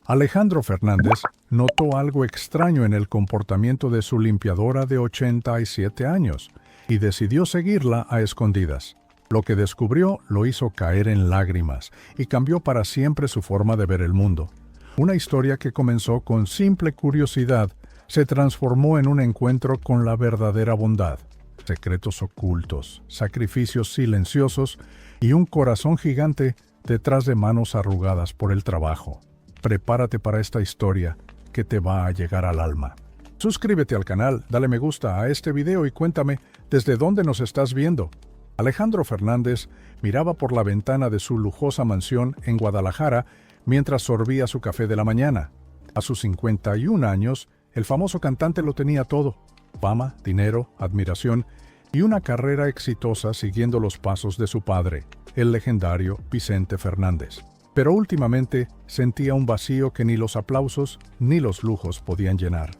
Alejandro Fernández notó algo extraño en el comportamiento de su limpiadora de 87 años y decidió seguirla a escondidas. Lo que descubrió lo hizo caer en lágrimas y cambió para siempre su forma de ver el mundo. Una historia que comenzó con simple curiosidad se transformó en un encuentro con la verdadera bondad. Secretos ocultos, sacrificios silenciosos y un corazón gigante detrás de manos arrugadas por el trabajo. Prepárate para esta historia que te va a llegar al alma. Suscríbete al canal, dale me gusta a este video y cuéntame desde dónde nos estás viendo. Alejandro Fernández miraba por la ventana de su lujosa mansión en Guadalajara mientras sorbía su café de la mañana. A sus 51 años, el famoso cantante lo tenía todo: fama, dinero, admiración y una carrera exitosa siguiendo los pasos de su padre, el legendario Vicente Fernández. Pero últimamente sentía un vacío que ni los aplausos ni los lujos podían llenar.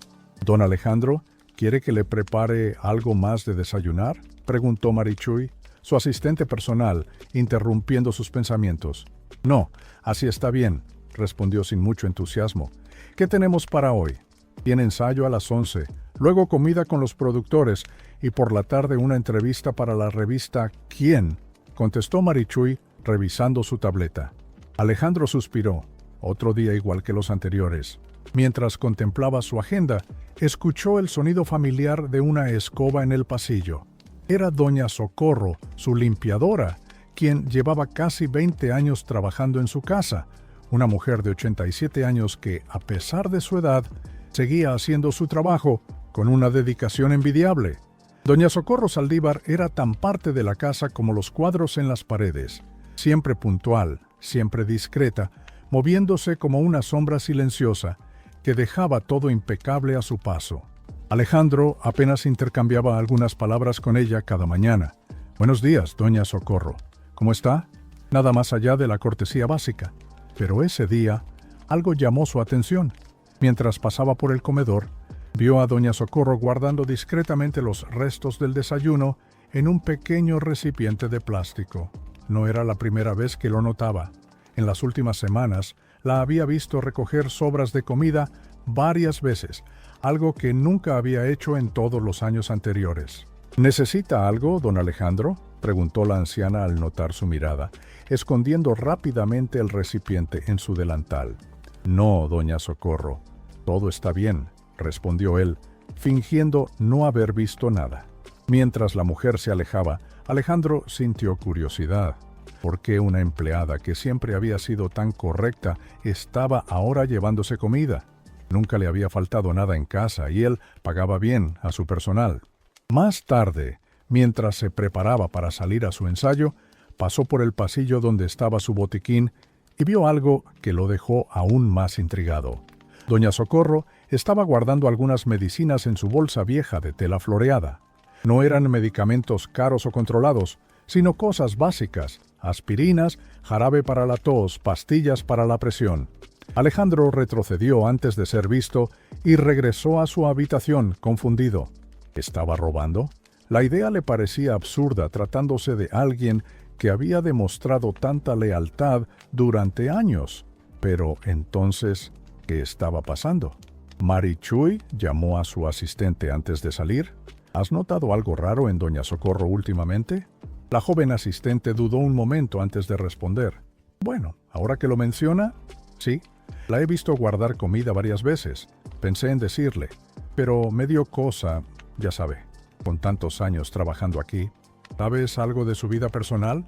«Don Alejandro, ¿quiere que le prepare algo más de desayunar?», preguntó Marichuy, su asistente personal, interrumpiendo sus pensamientos. «No, así está bien», respondió sin mucho entusiasmo. «¿Qué tenemos para hoy?». «Tiene ensayo a las 11, luego comida con los productores y por la tarde una entrevista para la revista ¿Quién?», contestó Marichuy, revisando su tableta. Alejandro suspiró. Otro día igual que los anteriores. Mientras contemplaba su agenda, escuchó el sonido familiar de una escoba en el pasillo. Era doña Socorro, su limpiadora, quien llevaba casi 20 años trabajando en su casa, una mujer de 87 años que, a pesar de su edad, seguía haciendo su trabajo con una dedicación envidiable. Doña Socorro Saldívar era tan parte de la casa como los cuadros en las paredes, siempre puntual, siempre discreta, moviéndose como una sombra silenciosa que dejaba todo impecable a su paso. Alejandro apenas intercambiaba algunas palabras con ella cada mañana. «Buenos días, doña Socorro. ¿Cómo está?», nada más allá de la cortesía básica. Pero ese día, algo llamó su atención. Mientras pasaba por el comedor, vio a doña Socorro guardando discretamente los restos del desayuno en un pequeño recipiente de plástico. No era la primera vez que lo notaba. En las últimas semanas, la había visto recoger sobras de comida varias veces, algo que nunca había hecho en todos los años anteriores. «¿Necesita algo, don Alejandro?», preguntó la anciana al notar su mirada, escondiendo rápidamente el recipiente en su delantal. «No, doña Socorro, todo está bien», respondió él, fingiendo no haber visto nada. Mientras la mujer se alejaba, Alejandro sintió curiosidad. ¿Por qué una empleada que siempre había sido tan correcta estaba ahora llevándose comida? Nunca le había faltado nada en casa y él pagaba bien a su personal. Más tarde, mientras se preparaba para salir a su ensayo, pasó por el pasillo donde estaba su botiquín y vio algo que lo dejó aún más intrigado. Doña Socorro estaba guardando algunas medicinas en su bolsa vieja de tela floreada. No eran medicamentos caros o controlados, sino cosas básicas: aspirinas, jarabe para la tos, pastillas para la presión. Alejandro retrocedió antes de ser visto y regresó a su habitación confundido. ¿Estaba robando? La idea le parecía absurda tratándose de alguien que había demostrado tanta lealtad durante años. Pero entonces, ¿qué estaba pasando? Marichuy llamó a su asistente antes de salir. ¿Has notado algo raro en doña Socorro últimamente? La joven asistente dudó un momento antes de responder. «Bueno, ahora que lo menciona, sí, la he visto guardar comida varias veces. Pensé en decirle, pero me dio cosa, ya sabe, con tantos años trabajando aquí. ¿Sabes algo de su vida personal?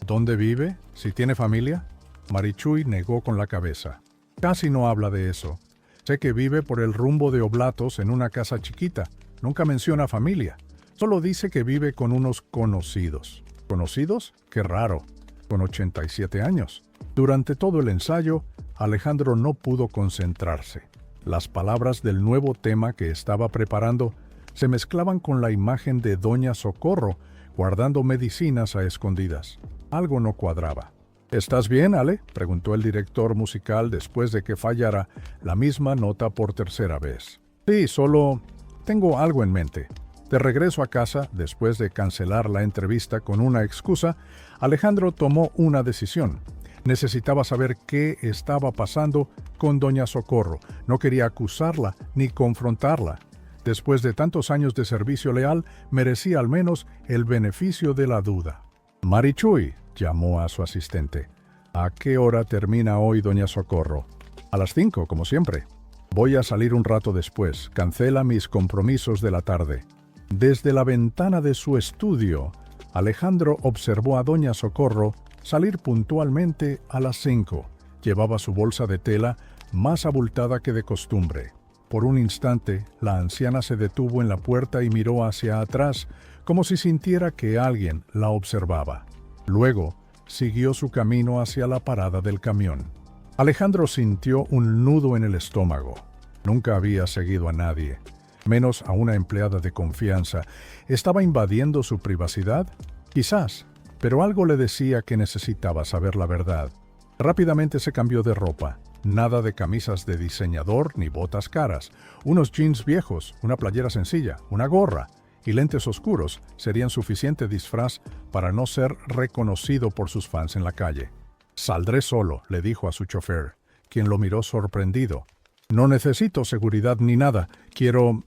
¿Dónde vive? ¿Si tiene familia?». Marichuy negó con la cabeza. «Casi no habla de eso. Sé que vive por el rumbo de Oblatos en una casa chiquita. Nunca menciona familia. Solo dice que vive con unos conocidos». «¿Conocidos? Qué raro. Con 87 años». Durante todo el ensayo, Alejandro no pudo concentrarse. Las palabras del nuevo tema que estaba preparando se mezclaban con la imagen de doña Socorro guardando medicinas a escondidas. Algo no cuadraba. «¿Estás bien, Ale?», preguntó el director musical después de que fallara la misma nota por tercera vez. «Sí, solo tengo algo en mente». De regreso a casa, después de cancelar la entrevista con una excusa, Alejandro tomó una decisión. Necesitaba saber qué estaba pasando con doña Socorro. No quería acusarla ni confrontarla. Después de tantos años de servicio leal, merecía al menos el beneficio de la duda. Marichuy, llamó a su asistente. ¿A qué hora termina hoy doña Socorro? A las 5, como siempre. Voy a salir un rato después. Cancela mis compromisos de la tarde. Desde la ventana de su estudio, Alejandro observó a doña Socorro salir puntualmente a las 5. Llevaba su bolsa de tela más abultada que de costumbre. Por un instante, la anciana se detuvo en la puerta y miró hacia atrás, como si sintiera que alguien la observaba. Luego, siguió su camino hacia la parada del camión. Alejandro sintió un nudo en el estómago. Nunca había seguido a nadie, menos a una empleada de confianza. ¿Estaba invadiendo su privacidad? Quizás, pero algo le decía que necesitaba saber la verdad. Rápidamente se cambió de ropa. Nada de camisas de diseñador ni botas caras. Unos jeans viejos, una playera sencilla, una gorra y lentes oscuros serían suficiente disfraz para no ser reconocido por sus fans en la calle. «Saldré solo», le dijo a su chofer, quien lo miró sorprendido. «No necesito seguridad ni nada. Quiero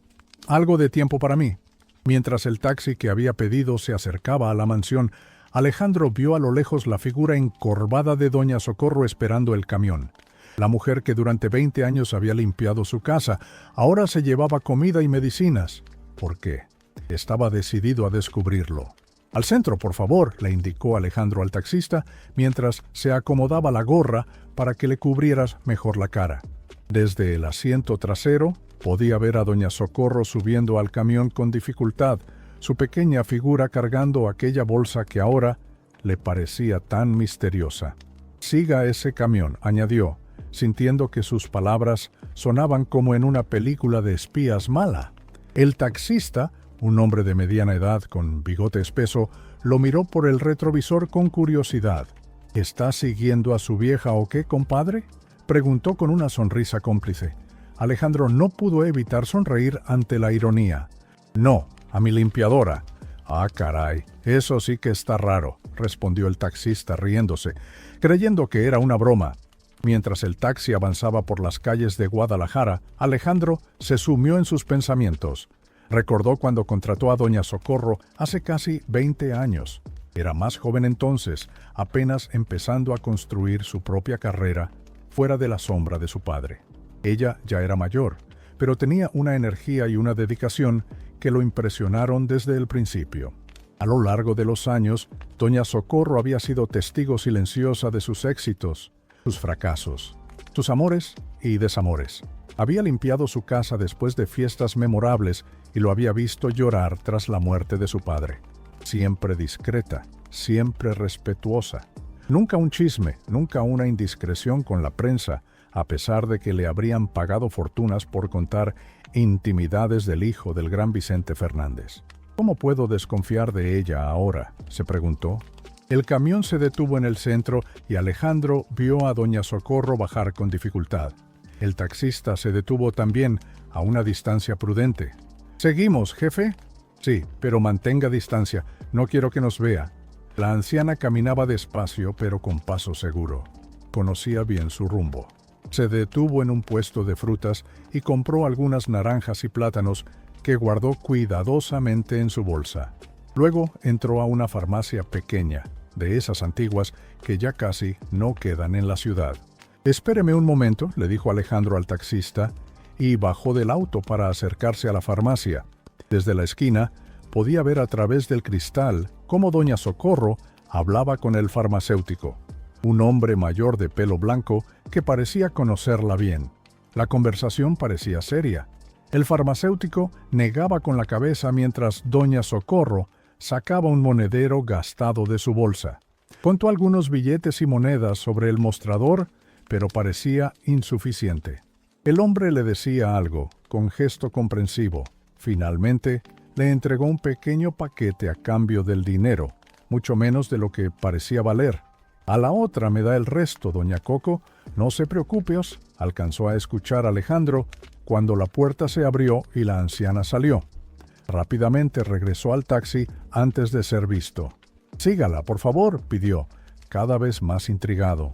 algo de tiempo para mí». Mientras el taxi que había pedido se acercaba a la mansión, Alejandro vio a lo lejos la figura encorvada de doña Socorro esperando el camión. La mujer que durante 20 años había limpiado su casa, ahora se llevaba comida y medicinas. ¿Por qué? Estaba decidido a descubrirlo. «Al centro, por favor», le indicó Alejandro al taxista, mientras se acomodaba la gorra para que le cubrieras mejor la cara. Desde el asiento trasero, podía ver a doña Socorro subiendo al camión con dificultad, su pequeña figura cargando aquella bolsa que ahora le parecía tan misteriosa. «Siga ese camión», añadió, sintiendo que sus palabras sonaban como en una película de espías mala. El taxista, un hombre de mediana edad con bigote espeso, lo miró por el retrovisor con curiosidad. «¿Está siguiendo a su vieja o qué, compadre?», preguntó con una sonrisa cómplice. Alejandro no pudo evitar sonreír ante la ironía. «No, a mi limpiadora». «Ah, caray, eso sí que está raro», respondió el taxista riéndose, creyendo que era una broma. Mientras el taxi avanzaba por las calles de Guadalajara, Alejandro se sumió en sus pensamientos. Recordó cuando contrató a doña Socorro hace casi 20 años. Era más joven entonces, apenas empezando a construir su propia carrera fuera de la sombra de su padre. Ella ya era mayor, pero tenía una energía y una dedicación que lo impresionaron desde el principio. A lo largo de los años, doña Socorro había sido testigo silenciosa de sus éxitos, sus fracasos, sus amores y desamores. Había limpiado su casa después de fiestas memorables y lo había visto llorar tras la muerte de su padre. Siempre discreta, siempre respetuosa. Nunca un chisme, nunca una indiscreción con la prensa, a pesar de que le habrían pagado fortunas por contar intimidades del hijo del gran Vicente Fernández. «¿Cómo puedo desconfiar de ella ahora?», se preguntó. El camión se detuvo en el centro y Alejandro vio a doña Socorro bajar con dificultad. El taxista se detuvo también, a una distancia prudente. «¿Seguimos, jefe?» «Sí, pero mantenga distancia. No quiero que nos vea». La anciana caminaba despacio, pero con paso seguro. Conocía bien su rumbo. Se detuvo en un puesto de frutas y compró algunas naranjas y plátanos que guardó cuidadosamente en su bolsa. Luego entró a una farmacia pequeña, de esas antiguas que ya casi no quedan en la ciudad. «Espéreme un momento», le dijo Alejandro al taxista, y bajó del auto para acercarse a la farmacia. Desde la esquina podía ver a través del cristal cómo doña Socorro hablaba con el farmacéutico, un hombre mayor de pelo blanco que parecía conocerla bien. La conversación parecía seria. El farmacéutico negaba con la cabeza mientras doña Socorro sacaba un monedero gastado de su bolsa. Contó algunos billetes y monedas sobre el mostrador, pero parecía insuficiente. El hombre le decía algo, con gesto comprensivo. Finalmente, le entregó un pequeño paquete a cambio del dinero, mucho menos de lo que parecía valer. «A la otra me da el resto, doña Coco. No se preocupe», alcanzó a escuchar Alejandro cuando la puerta se abrió y la anciana salió. Rápidamente regresó al taxi antes de ser visto. «Sígala, por favor», pidió. cada vez más intrigado.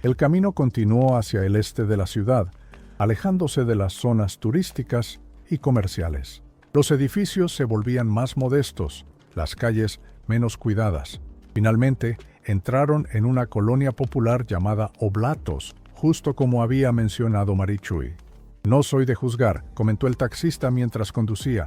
El camino continuó hacia el este de la ciudad, alejándose de las zonas turísticas y comerciales. Los edificios se volvían más modestos, las calles menos cuidadas. Finalmente, entraron en una colonia popular llamada Oblatos, justo como había mencionado Marichuy. «No soy de juzgar», comentó el taxista mientras conducía,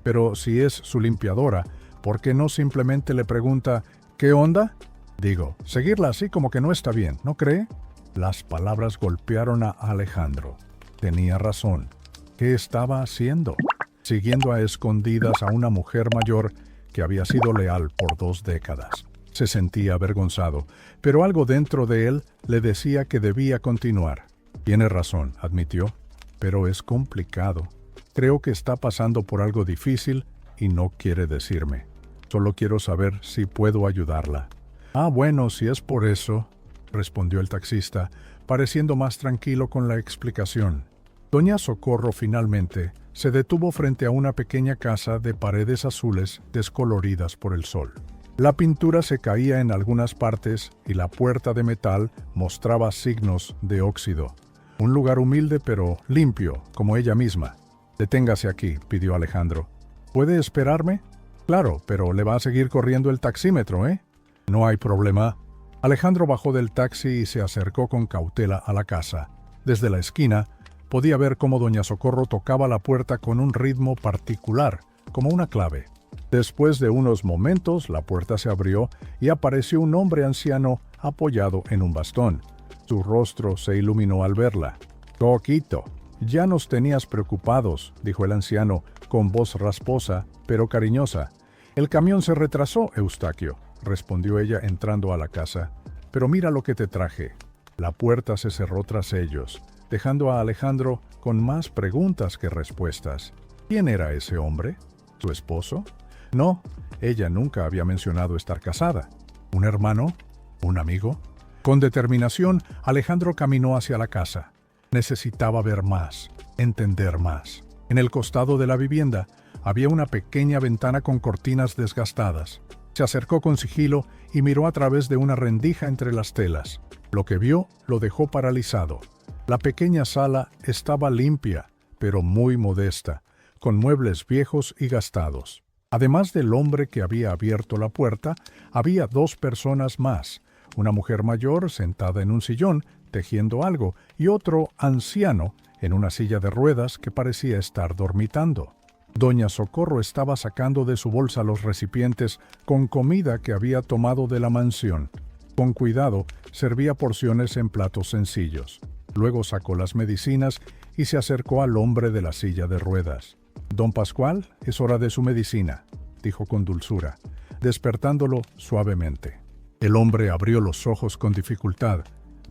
«pero si es su limpiadora, ¿por qué no simplemente le pregunta «¿qué onda?» Digo, seguirla así como que no está bien, ¿no cree? Las palabras golpearon a Alejandro. Tenía razón. ¿Qué estaba haciendo? Siguiendo a escondidas a una mujer mayor que había sido leal por 2 décadas. Se sentía avergonzado, pero algo dentro de él le decía que debía continuar. Tiene razón, admitió, pero es complicado. Creo que está pasando por algo difícil y no quiere decirme. Solo quiero saber si puedo ayudarla. «Ah, bueno, si es por eso», respondió el taxista, pareciendo más tranquilo con la explicación. Doña Socorro finalmente se detuvo frente a una pequeña casa de paredes azules descoloridas por el sol. La pintura se caía en algunas partes y la puerta de metal mostraba signos de óxido. Un lugar humilde pero limpio, como ella misma. «Deténgase aquí», pidió Alejandro. «¿Puede esperarme?» «Claro, pero le va a seguir corriendo el taxímetro, ¿eh?» «No hay problema». Alejandro bajó del taxi y se acercó con cautela a la casa. Desde la esquina, podía ver cómo doña Socorro tocaba la puerta con un ritmo particular, como una clave. Después de unos momentos, la puerta se abrió y apareció un hombre anciano apoyado en un bastón. Su rostro se iluminó al verla. «Coquito, ya nos tenías preocupados», dijo el anciano, con voz rasposa, pero cariñosa. «El camión se retrasó, Eustaquio», respondió ella entrando a la casa. «Pero mira lo que te traje». La puerta se cerró tras ellos, dejando a Alejandro con más preguntas que respuestas. ¿Quién era ese hombre? ¿Su esposo? No, ella nunca había mencionado estar casada. ¿Un hermano? ¿Un amigo? Con determinación, Alejandro caminó hacia la casa. Necesitaba ver más, entender más. En el costado de la vivienda había una pequeña ventana con cortinas desgastadas. Se acercó con sigilo y miró a través de una rendija entre las telas. Lo que vio lo dejó paralizado. La pequeña sala estaba limpia, pero muy modesta, con muebles viejos y gastados. Además del hombre que había abierto la puerta, había 2 personas más, una mujer mayor sentada en un sillón, tejiendo algo, y otro anciano en una silla de ruedas que parecía estar dormitando. Doña Socorro estaba sacando de su bolsa los recipientes con comida que había tomado de la mansión. Con cuidado, servía porciones en platos sencillos. Luego sacó las medicinas y se acercó al hombre de la silla de ruedas. «Don Pascual, es hora de su medicina», dijo con dulzura, despertándolo suavemente. El hombre abrió los ojos con dificultad.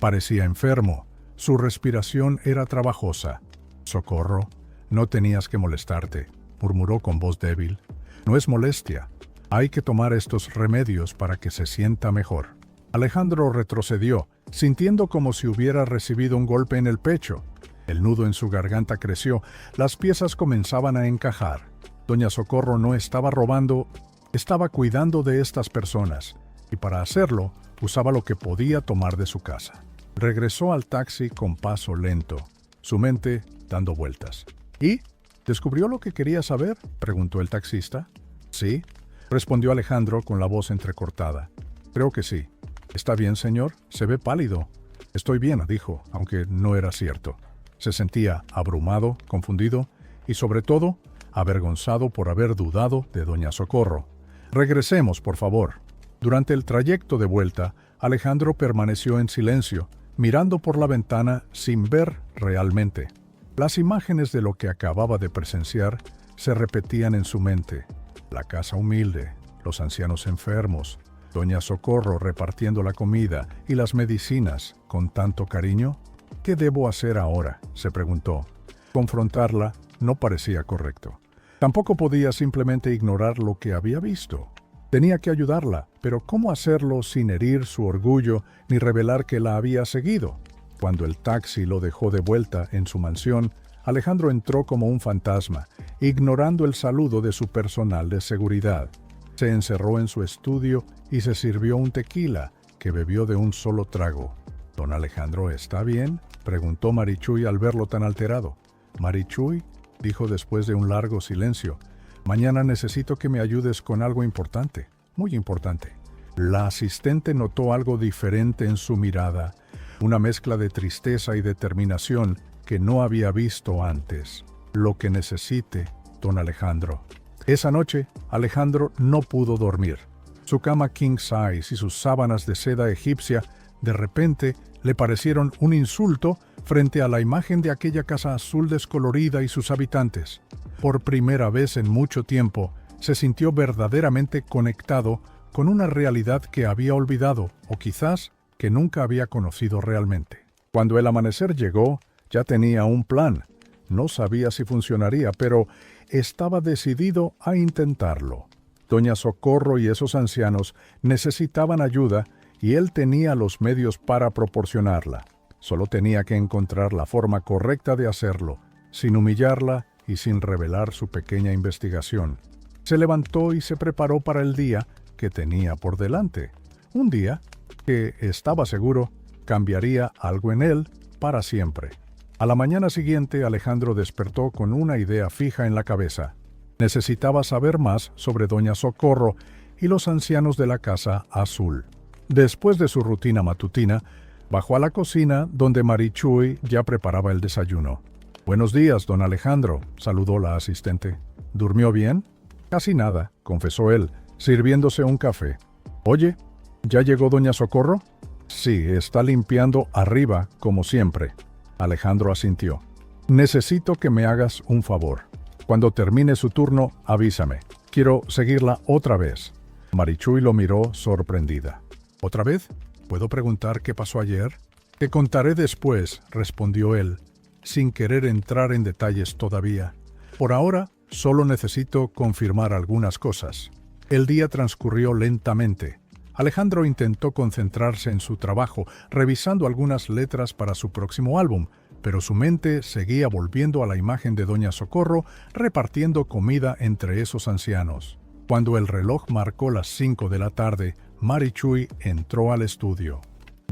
Parecía enfermo. Su respiración era trabajosa. «Socorro, no tenías que molestarte», murmuró con voz débil. «No es molestia. Hay que tomar estos remedios para que se sienta mejor». Alejandro retrocedió, sintiendo como si hubiera recibido un golpe en el pecho. El nudo en su garganta creció, las piezas comenzaban a encajar. Doña Socorro no estaba robando, estaba cuidando de estas personas, y para hacerlo, usaba lo que podía tomar de su casa. Regresó al taxi con paso lento, su mente dando vueltas. «¿Y? ¿Descubrió lo que quería saber?», preguntó el taxista. «Sí», respondió Alejandro con la voz entrecortada. «Creo que sí». «Está bien, señor. Se ve pálido». «Estoy bien», dijo, aunque no era cierto. Se sentía abrumado, confundido y, sobre todo, avergonzado por haber dudado de doña Socorro. «Regresemos, por favor». Durante el trayecto de vuelta, Alejandro permaneció en silencio, mirando por la ventana sin ver realmente. Las imágenes de lo que acababa de presenciar se repetían en su mente. La casa humilde, los ancianos enfermos, doña Socorro repartiendo la comida y las medicinas con tanto cariño. «¿Qué debo hacer ahora?», se preguntó. Confrontarla no parecía correcto. Tampoco podía simplemente ignorar lo que había visto. Tenía que ayudarla, pero ¿cómo hacerlo sin herir su orgullo ni revelar que la había seguido? Cuando el taxi lo dejó de vuelta en su mansión, Alejandro entró como un fantasma, ignorando el saludo de su personal de seguridad. Se encerró en su estudio y se sirvió un tequila, que bebió de un solo trago. «Don Alejandro, ¿está bien?», preguntó Marichuy al verlo tan alterado. «Marichuy», dijo después de un largo silencio, «mañana necesito que me ayudes con algo importante, muy importante». La asistente notó algo diferente en su mirada, una mezcla de tristeza y determinación que no había visto antes. «Lo que necesite, don Alejandro». Esa noche, Alejandro no pudo dormir. Su cama king size y sus sábanas de seda egipcia de repente le parecieron un insulto frente a la imagen de aquella casa azul descolorida y sus habitantes. Por primera vez en mucho tiempo, se sintió verdaderamente conectado con una realidad que había olvidado, o quizás que nunca había conocido realmente. Cuando el amanecer llegó, ya tenía un plan. No sabía si funcionaría, pero estaba decidido a intentarlo. Doña Socorro y esos ancianos necesitaban ayuda y él tenía los medios para proporcionarla. Solo tenía que encontrar la forma correcta de hacerlo, sin humillarla y sin revelar su pequeña investigación. Se levantó y se preparó para el día que tenía por delante. Un día que, estaba seguro, cambiaría algo en él para siempre. A la mañana siguiente, Alejandro despertó con una idea fija en la cabeza. Necesitaba saber más sobre Doña Socorro y los ancianos de la Casa Azul. Después de su rutina matutina, bajó a la cocina donde Marichuy ya preparaba el desayuno. «Buenos días, don Alejandro», saludó la asistente. «¿Durmió bien?» «Casi nada», confesó él, sirviéndose un café. «Oye, ¿ya llegó Doña Socorro?» «Sí, está limpiando arriba, como siempre». Alejandro asintió. «Necesito que me hagas un favor. Cuando termine su turno, avísame. Quiero seguirla otra vez». Marichuy lo miró sorprendida. «¿Otra vez? ¿Puedo preguntar qué pasó ayer?» «Te contaré después», respondió él, sin querer entrar en detalles todavía. «Por ahora, solo necesito confirmar algunas cosas». El día transcurrió lentamente. Alejandro intentó concentrarse en su trabajo, revisando algunas letras para su próximo álbum, pero su mente seguía volviendo a la imagen de Doña Socorro repartiendo comida entre esos ancianos. Cuando el reloj marcó las 5 de la tarde, Marichuy entró al estudio.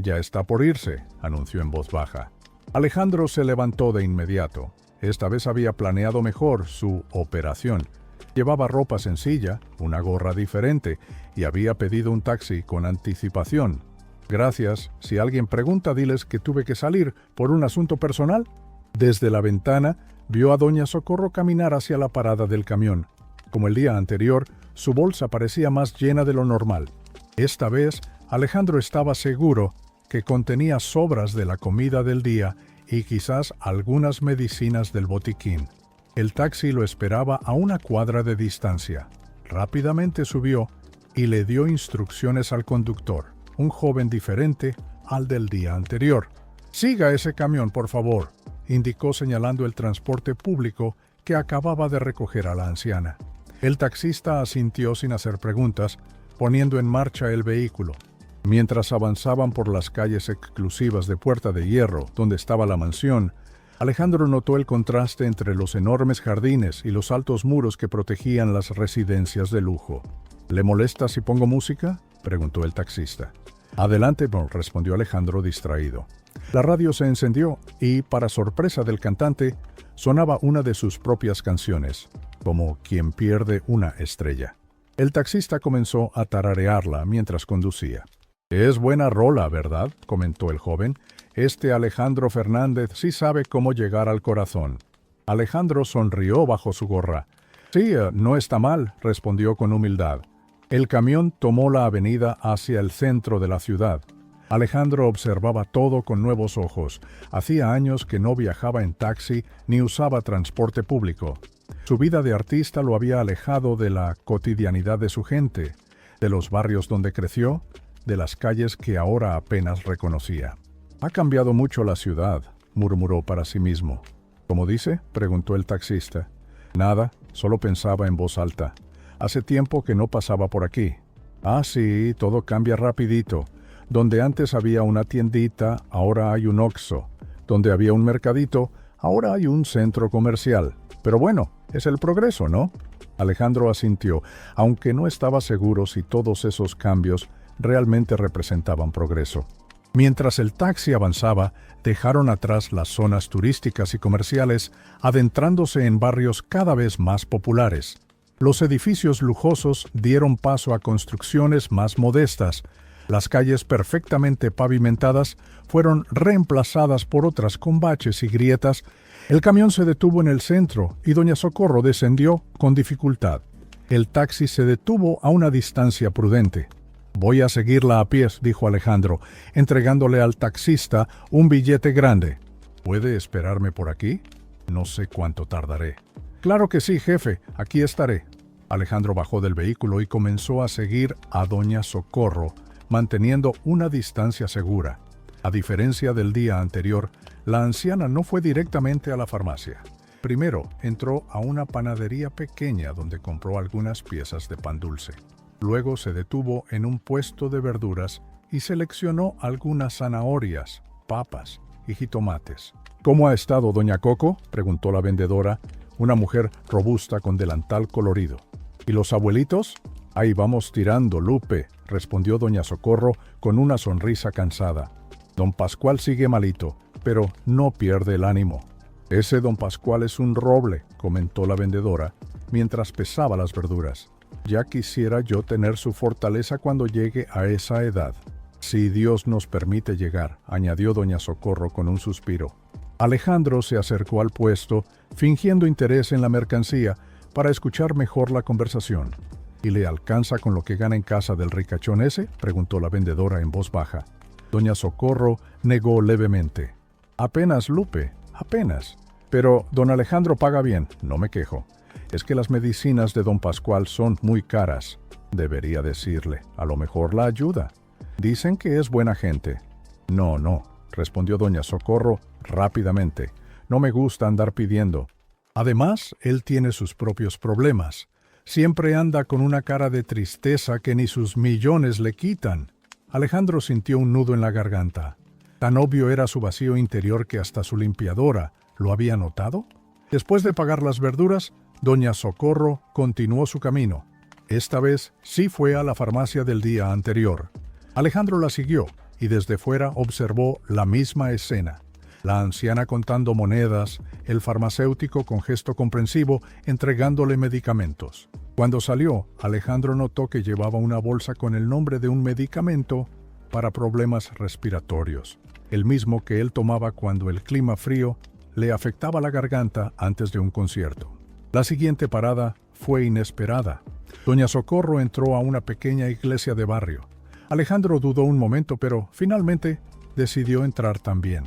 «Ya está por irse», anunció en voz baja. Alejandro se levantó de inmediato. Esta vez había planeado mejor su operación. Llevaba ropa sencilla, una gorra diferente, y había pedido un taxi con anticipación. «Gracias. Si alguien pregunta, diles que tuve que salir por un asunto personal». Desde la ventana, vio a Doña Socorro caminar hacia la parada del camión. Como el día anterior, su bolsa parecía más llena de lo normal. Esta vez, Alejandro estaba seguro que contenía sobras de la comida del día y quizás algunas medicinas del botiquín. El taxi lo esperaba a una cuadra de distancia. Rápidamente subió y le dio instrucciones al conductor, un joven diferente al del día anterior. «Siga ese camión, por favor», indicó señalando el transporte público que acababa de recoger a la anciana. El taxista asintió sin hacer preguntas, poniendo en marcha el vehículo. Mientras avanzaban por las calles exclusivas de Puerta de Hierro, donde estaba la mansión, Alejandro notó el contraste entre los enormes jardines y los altos muros que protegían las residencias de lujo. «¿Le molesta si pongo música?», preguntó el taxista. «Adelante», respondió Alejandro distraído. La radio se encendió y, para sorpresa del cantante, sonaba una de sus propias canciones, como quien pierde una estrella. El taxista comenzó a tararearla mientras conducía. «Es buena rola, ¿verdad?», comentó el joven. «Este Alejandro Fernández sí sabe cómo llegar al corazón». Alejandro sonrió bajo su gorra. «Sí, no está mal», respondió con humildad. El camión tomó la avenida hacia el centro de la ciudad. Alejandro observaba todo con nuevos ojos. Hacía años que no viajaba en taxi ni usaba transporte público. Su vida de artista lo había alejado de la cotidianidad de su gente, de los barrios donde creció, de las calles que ahora apenas reconocía. «Ha cambiado mucho la ciudad», murmuró para sí mismo. «¿Cómo dice?», preguntó el taxista. «Nada, solo pensaba en voz alta. Hace tiempo que no pasaba por aquí». «Ah, sí, todo cambia rapidito. Donde antes había una tiendita, ahora hay un Oxxo. Donde había un mercadito, ahora hay un centro comercial. Pero bueno, es el progreso, ¿no?». Alejandro asintió, aunque no estaba seguro si todos esos cambios realmente representaban progreso. Mientras el taxi avanzaba, dejaron atrás las zonas turísticas y comerciales, adentrándose en barrios cada vez más populares. Los edificios lujosos dieron paso a construcciones más modestas. Las calles perfectamente pavimentadas fueron reemplazadas por otras con baches y grietas. El camión se detuvo en el centro y doña Socorro descendió con dificultad. El taxi se detuvo a una distancia prudente. «Voy a seguirla a pies», dijo Alejandro, entregándole al taxista un billete grande. «¿Puede esperarme por aquí? No sé cuánto tardaré». «Claro que sí, jefe, aquí estaré». Alejandro bajó del vehículo y comenzó a seguir a doña Socorro, manteniendo una distancia segura. A diferencia del día anterior, la anciana no fue directamente a la farmacia. Primero entró a una panadería pequeña donde compró algunas piezas de pan dulce. Luego se detuvo en un puesto de verduras y seleccionó algunas zanahorias, papas y jitomates. «¿Cómo ha estado, doña Coco?», preguntó la vendedora, una mujer robusta con delantal colorido. «¿Y los abuelitos?». «Ahí vamos tirando, Lupe», respondió doña Socorro con una sonrisa cansada. «Don Pascual sigue malito, pero no pierde el ánimo». «Ese don Pascual es un roble», comentó la vendedora, mientras pesaba las verduras. «Ya quisiera yo tener su fortaleza cuando llegue a esa edad». «Si Dios nos permite llegar», añadió doña Socorro con un suspiro. Alejandro se acercó al puesto, fingiendo interés en la mercancía, para escuchar mejor la conversación. «¿Y le alcanza con lo que gana en casa del ricachón ese?», preguntó la vendedora en voz baja. Doña Socorro negó levemente. «Apenas, Lupe, apenas. Pero don Alejandro paga bien, no me quejo. Es que las medicinas de don Pascual son muy caras. Debería decirle, a lo mejor la ayuda. Dicen que es buena gente». «No», respondió doña Socorro rápidamente. «No me gusta andar pidiendo. Además, él tiene sus propios problemas. Siempre anda con una cara de tristeza que ni sus millones le quitan». Alejandro sintió un nudo en la garganta. Tan obvio era su vacío interior que hasta su limpiadora lo había notado. Después de pagar las verduras, doña Socorro continuó su camino. Esta vez sí fue a la farmacia del día anterior. Alejandro la siguió y desde fuera observó la misma escena. La anciana contando monedas, el farmacéutico con gesto comprensivo entregándole medicamentos. Cuando salió, Alejandro notó que llevaba una bolsa con el nombre de un medicamento para problemas respiratorios, el mismo que él tomaba cuando el clima frío le afectaba la garganta antes de un concierto. La siguiente parada fue inesperada. Doña Socorro entró a una pequeña iglesia de barrio. Alejandro dudó un momento, pero finalmente decidió entrar también.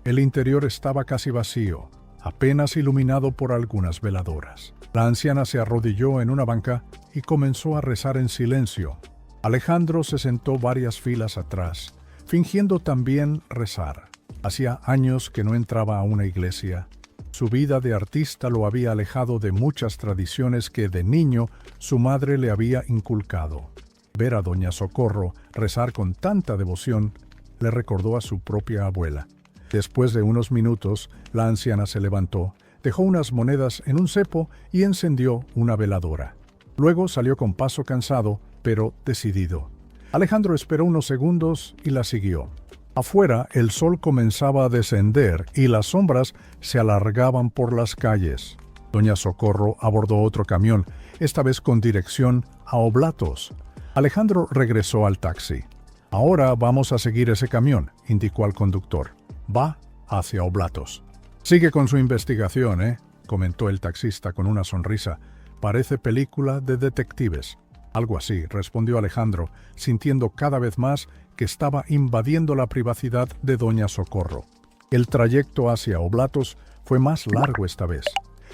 El interior estaba casi vacío, apenas iluminado por algunas veladoras. La anciana se arrodilló en una banca y comenzó a rezar en silencio. Alejandro se sentó varias filas atrás, fingiendo también rezar. Hacía años que no entraba a una iglesia. Su vida de artista lo había alejado de muchas tradiciones que de niño su madre le había inculcado. Ver a doña Socorro rezar con tanta devoción le recordó a su propia abuela. Después de unos minutos, la anciana se levantó, dejó unas monedas en un cepo y encendió una veladora. Luego salió con paso cansado, pero decidido. Alejandro esperó unos segundos y la siguió. Afuera, el sol comenzaba a descender y las sombras se alargaban por las calles. Doña Socorro abordó otro camión, esta vez con dirección a Oblatos. Alejandro regresó al taxi. «Ahora vamos a seguir ese camión», indicó al conductor. «Va hacia Oblatos». «Sigue con su investigación, comentó el taxista con una sonrisa. «Parece película de detectives». «Algo así», respondió Alejandro, sintiendo cada vez más que estaba invadiendo la privacidad de doña Socorro. El trayecto hacia Oblatos fue más largo esta vez.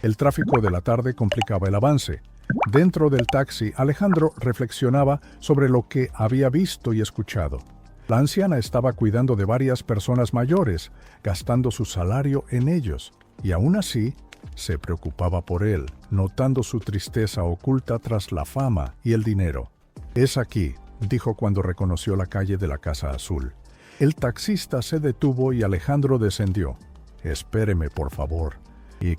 El tráfico de la tarde complicaba el avance. Dentro del taxi, Alejandro reflexionaba sobre lo que había visto y escuchado. La anciana estaba cuidando de varias personas mayores, gastando su salario en ellos, y aún así se preocupaba por él, notando su tristeza oculta tras la fama y el dinero. «Es aquí», dijo cuando reconoció la calle de la Casa Azul. El taxista se detuvo y Alejandro descendió. «Espéreme, por favor». Y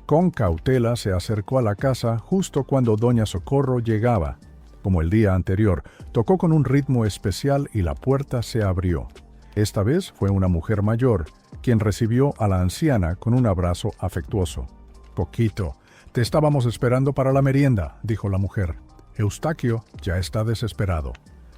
con cautela se acercó a la casa justo cuando doña Socorro llegaba. Como el día anterior, tocó con un ritmo especial y la puerta se abrió. Esta vez fue una mujer mayor, quien recibió a la anciana con un abrazo afectuoso. «Coquito, te estábamos esperando para la merienda», dijo la mujer. «Eustaquio ya está desesperado».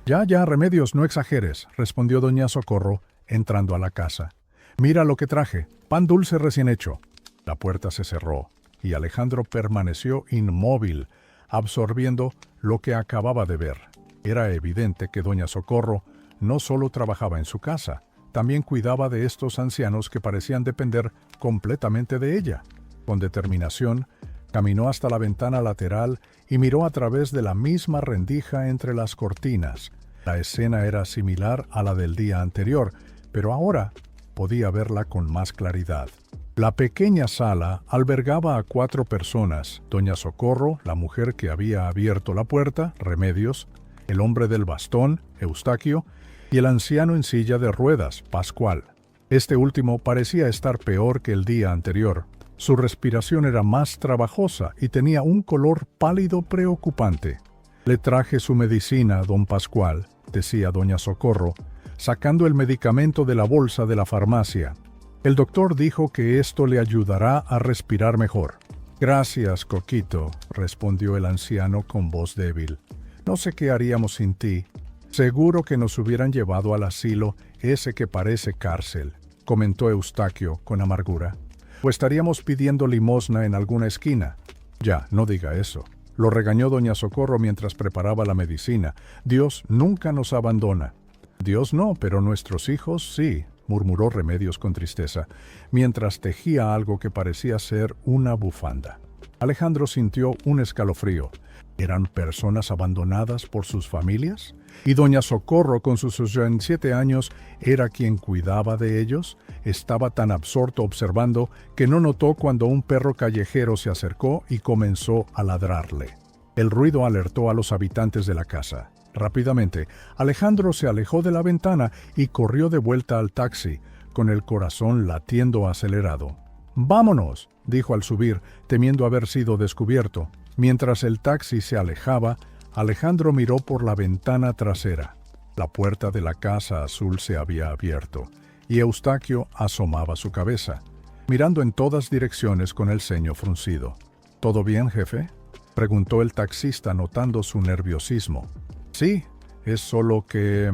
«Ya, Remedios, no exageres», respondió doña Socorro, entrando a la casa. «Mira lo que traje, pan dulce recién hecho». La puerta se cerró, y Alejandro permaneció inmóvil, absorbiendo lo que acababa de ver. Era evidente que doña Socorro no solo trabajaba en su casa, también cuidaba de estos ancianos que parecían depender completamente de ella. Con determinación, caminó hasta la ventana lateral y miró a través de la misma rendija entre las cortinas. La escena era similar a la del día anterior, pero ahora podía verla con más claridad. La pequeña sala albergaba a 4 personas: doña Socorro, la mujer que había abierto la puerta, Remedios, el hombre del bastón, Eustaquio, y el anciano en silla de ruedas, Pascual. Este último parecía estar peor que el día anterior. Su respiración era más trabajosa y tenía un color pálido preocupante. «Le traje su medicina, don Pascual», decía doña Socorro, sacando el medicamento de la bolsa de la farmacia. «El doctor dijo que esto le ayudará a respirar mejor». «Gracias, Coquito», respondió el anciano con voz débil. «No sé qué haríamos sin ti. Seguro que nos hubieran llevado al asilo ese que parece cárcel», comentó Eustaquio con amargura. «O estaríamos pidiendo limosna en alguna esquina». «Ya, no diga eso», lo regañó doña Socorro mientras preparaba la medicina. «Dios nunca nos abandona». «Dios no, pero nuestros hijos sí», murmuró Remedios con tristeza, mientras tejía algo que parecía ser una bufanda. Alejandro sintió un escalofrío. ¿Eran personas abandonadas por sus familias? ¿Y doña Socorro, con sus 87 años, era quien cuidaba de ellos? Estaba tan absorto observando que no notó cuando un perro callejero se acercó y comenzó a ladrarle. El ruido alertó a los habitantes de la casa. Rápidamente, Alejandro se alejó de la ventana y corrió de vuelta al taxi, con el corazón latiendo acelerado. «Vámonos», dijo al subir, temiendo haber sido descubierto. Mientras el taxi se alejaba, Alejandro miró por la ventana trasera. La puerta de la casa azul se había abierto, y Eustaquio asomaba su cabeza, mirando en todas direcciones con el ceño fruncido. «¿Todo bien, jefe?», preguntó el taxista notando su nerviosismo. «Sí, es solo que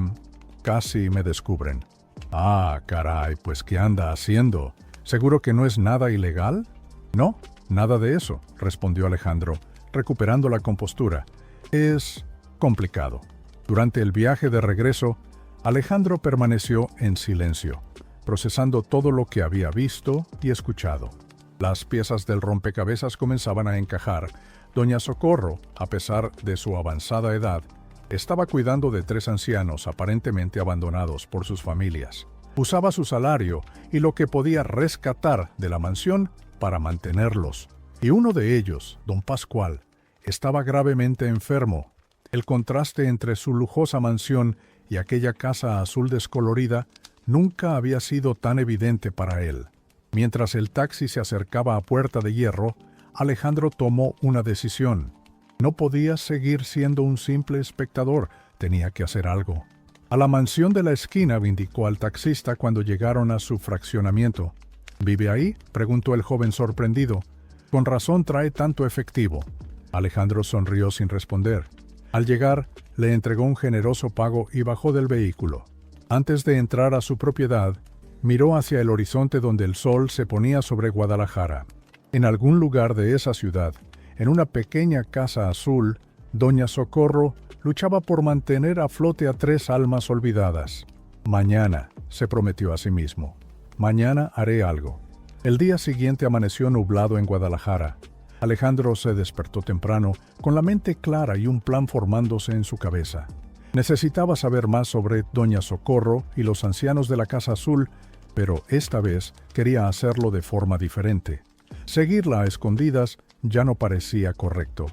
casi me descubren». «Ah, caray, pues ¿qué anda haciendo? ¿Seguro que no es nada ilegal?» «No, nada de eso», respondió Alejandro, recuperando la compostura. «Es complicado». Durante el viaje de regreso, Alejandro permaneció en silencio, procesando todo lo que había visto y escuchado. Las piezas del rompecabezas comenzaban a encajar. Doña Socorro, a pesar de su avanzada edad, estaba cuidando de 3 ancianos aparentemente abandonados por sus familias. Usaba su salario y lo que podía rescatar de la mansión para mantenerlos. Y uno de ellos, don Pascual, estaba gravemente enfermo. El contraste entre su lujosa mansión y aquella casa azul descolorida nunca había sido tan evidente para él. Mientras el taxi se acercaba a Puerta de Hierro, Alejandro tomó una decisión. No podía seguir siendo un simple espectador, tenía que hacer algo. «A la mansión de la esquina», indicó al taxista cuando llegaron a su fraccionamiento. «¿Vive ahí?», preguntó el joven sorprendido. «Con razón trae tanto efectivo». Alejandro sonrió sin responder. Al llegar, le entregó un generoso pago y bajó del vehículo. Antes de entrar a su propiedad, miró hacia el horizonte donde el sol se ponía sobre Guadalajara. En algún lugar de esa ciudad, en una pequeña casa azul, doña Socorro luchaba por mantener a flote a 3 almas olvidadas. «Mañana», se prometió a sí mismo. «Mañana haré algo». El día siguiente amaneció nublado en Guadalajara. Alejandro se despertó temprano, con la mente clara y un plan formándose en su cabeza. Necesitaba saber más sobre doña Socorro y los ancianos de la Casa Azul, pero esta vez quería hacerlo de forma diferente. Seguirla a escondidas ya no parecía correcto.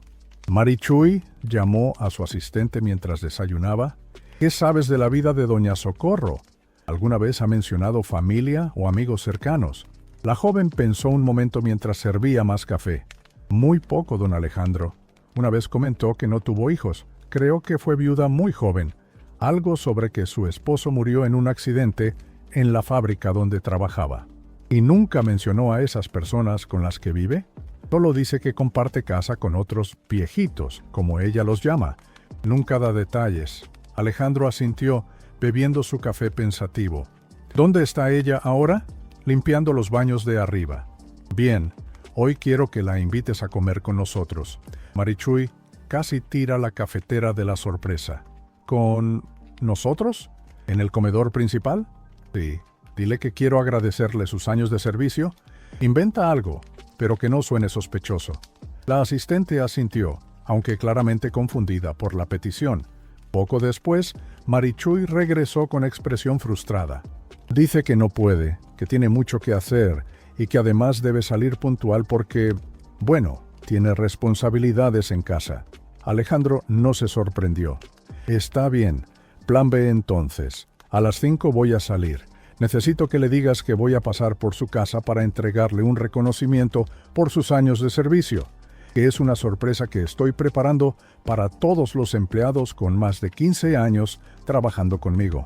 «Marichuy», llamó a su asistente mientras desayunaba. «¿Qué sabes de la vida de doña Socorro? ¿Alguna vez ha mencionado familia o amigos cercanos?» La joven pensó un momento mientras servía más café. «Muy poco, don Alejandro. Una vez comentó que no tuvo hijos. creo que fue viuda muy joven. Algo sobre que su esposo murió en un accidente en la fábrica donde trabajaba. ¿Y nunca mencionó a esas personas con las que vive? Solo dice que comparte casa con otros viejitos, como ella los llama. Nunca da detalles. Alejandro asintió, bebiendo su café pensativo. ¿Dónde está ella ahora? Limpiando los baños de arriba. Bien, hoy quiero que la invites a comer con nosotros. Marichuy casi tira la cafetera de la sorpresa. ¿Con nosotros? ¿En el comedor principal? Sí. Dile que quiero agradecerle sus años de servicio. Inventa algo, pero que no suene sospechoso. La asistente asintió, aunque claramente confundida por la petición. Poco después, Marichuy regresó con expresión frustrada. Dice que no puede, que tiene mucho que hacer y que además debe salir puntual porque, bueno, tiene responsabilidades en casa. Alejandro no se sorprendió. Está bien, plan B entonces. A las 5 voy a salir. Necesito que le digas que voy a pasar por su casa para entregarle un reconocimiento por sus años de servicio, que es una sorpresa que estoy preparando para todos los empleados con más de 15 años trabajando conmigo.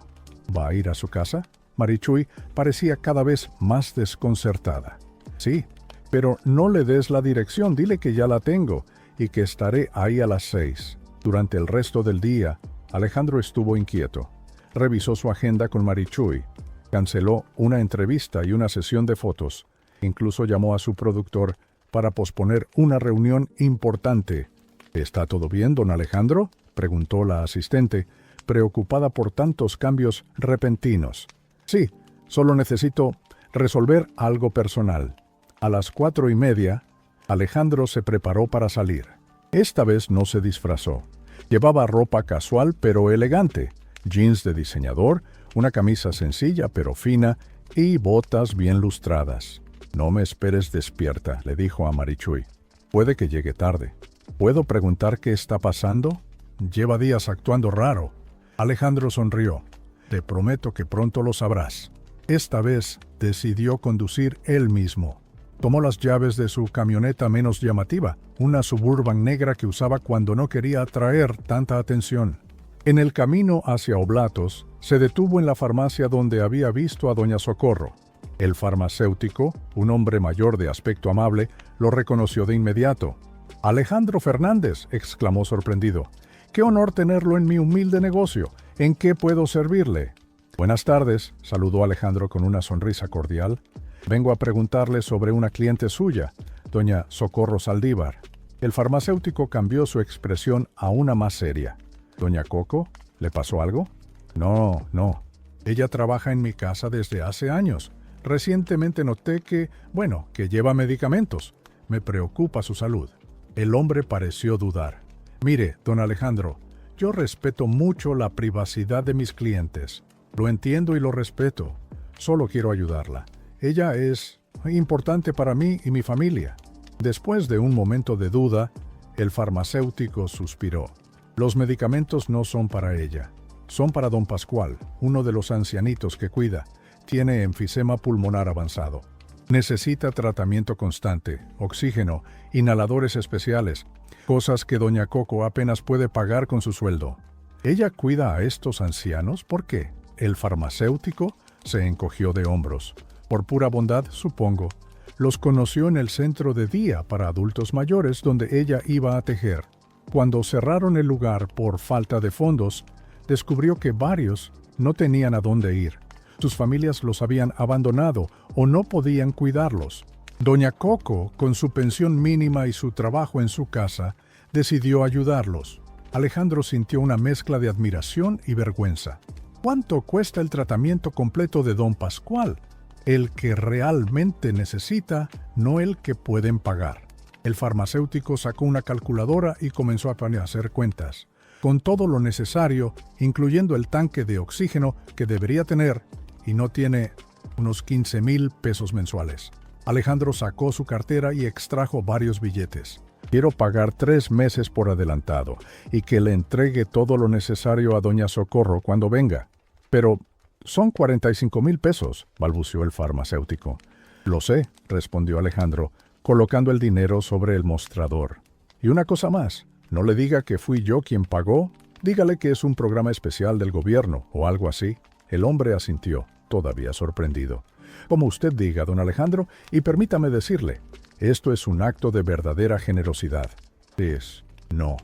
¿Va a ir a su casa? Marichuy parecía cada vez más desconcertada. Sí, pero no le des la dirección, dile que ya la tengo y que estaré ahí a las 6. Durante el resto del día, Alejandro estuvo inquieto. Revisó su agenda con Marichuy. Canceló una entrevista y una sesión de fotos. Incluso llamó a su productor para posponer una reunión importante. ¿Está todo bien, don Alejandro?, preguntó la asistente, preocupada por tantos cambios repentinos. Sí, solo necesito resolver algo personal. A las 4:30, Alejandro se preparó para salir. Esta vez no se disfrazó. Llevaba ropa casual pero elegante, jeans de diseñador, una camisa sencilla pero fina y botas bien lustradas. «No me esperes despierta», le dijo a Marichuy. «Puede que llegue tarde. ¿Puedo preguntar qué está pasando? Lleva días actuando raro». Alejandro sonrió. «Te prometo que pronto lo sabrás». Esta vez decidió conducir él mismo. Tomó las llaves de su camioneta menos llamativa, una Suburban negra que usaba cuando no quería atraer tanta atención. En el camino hacia Oblatos, se detuvo en la farmacia donde había visto a doña Socorro. El farmacéutico, un hombre mayor de aspecto amable, lo reconoció de inmediato. «Alejandro Fernández», exclamó sorprendido. «Qué honor tenerlo en mi humilde negocio. ¿En qué puedo servirle?» «Buenas tardes», saludó Alejandro con una sonrisa cordial. «Vengo a preguntarle sobre una cliente suya, doña Socorro Saldívar». El farmacéutico cambió su expresión a una más seria. «¿Doña Coco? ¿Le pasó algo?» «No. Ella trabaja en mi casa desde hace años. Recientemente noté que lleva medicamentos. Me preocupa su salud». El hombre pareció dudar. «Mire, don Alejandro, yo respeto mucho la privacidad de mis clientes. Lo entiendo y lo respeto. Solo quiero ayudarla. Ella es importante para mí y mi familia». Después de un momento de duda, el farmacéutico suspiró. «Los medicamentos no son para ella. Son para don Pascual, uno de los ancianitos que cuida. Tiene enfisema pulmonar avanzado. Necesita tratamiento constante, oxígeno, inhaladores especiales, cosas que doña Coco apenas puede pagar con su sueldo». «¿Ella cuida a estos ancianos? ¿Por qué?» El farmacéutico se encogió de hombros. «Por pura bondad, supongo. Los conoció en el centro de día para adultos mayores donde ella iba a tejer. Cuando cerraron el lugar por falta de fondos, descubrió que varios no tenían a dónde ir. Sus familias los habían abandonado o no podían cuidarlos. Doña Coco, con su pensión mínima y su trabajo en su casa, decidió ayudarlos». Alejandro sintió una mezcla de admiración y vergüenza. «¿Cuánto cuesta el tratamiento completo de don Pascual? El que realmente necesita, no el que pueden pagar». El farmacéutico sacó una calculadora y comenzó a hacer cuentas. Con todo lo necesario, incluyendo el tanque de oxígeno que debería tener, y no tiene, unos 15,000 pesos mensuales. Alejandro sacó su cartera y extrajo varios billetes. «Quiero pagar 3 meses por adelantado y que le entregue todo lo necesario a doña Socorro cuando venga». «Pero son 45,000 pesos», balbuceó el farmacéutico. «Lo sé», respondió Alejandro, colocando el dinero sobre el mostrador. «Y una cosa más, No le diga que fui yo quien pagó. Dígale que es un programa especial del gobierno o algo así. El hombre asintió, todavía sorprendido. Como usted diga, don Alejandro, y permítame decirle, esto es un acto de verdadera generosidad. No,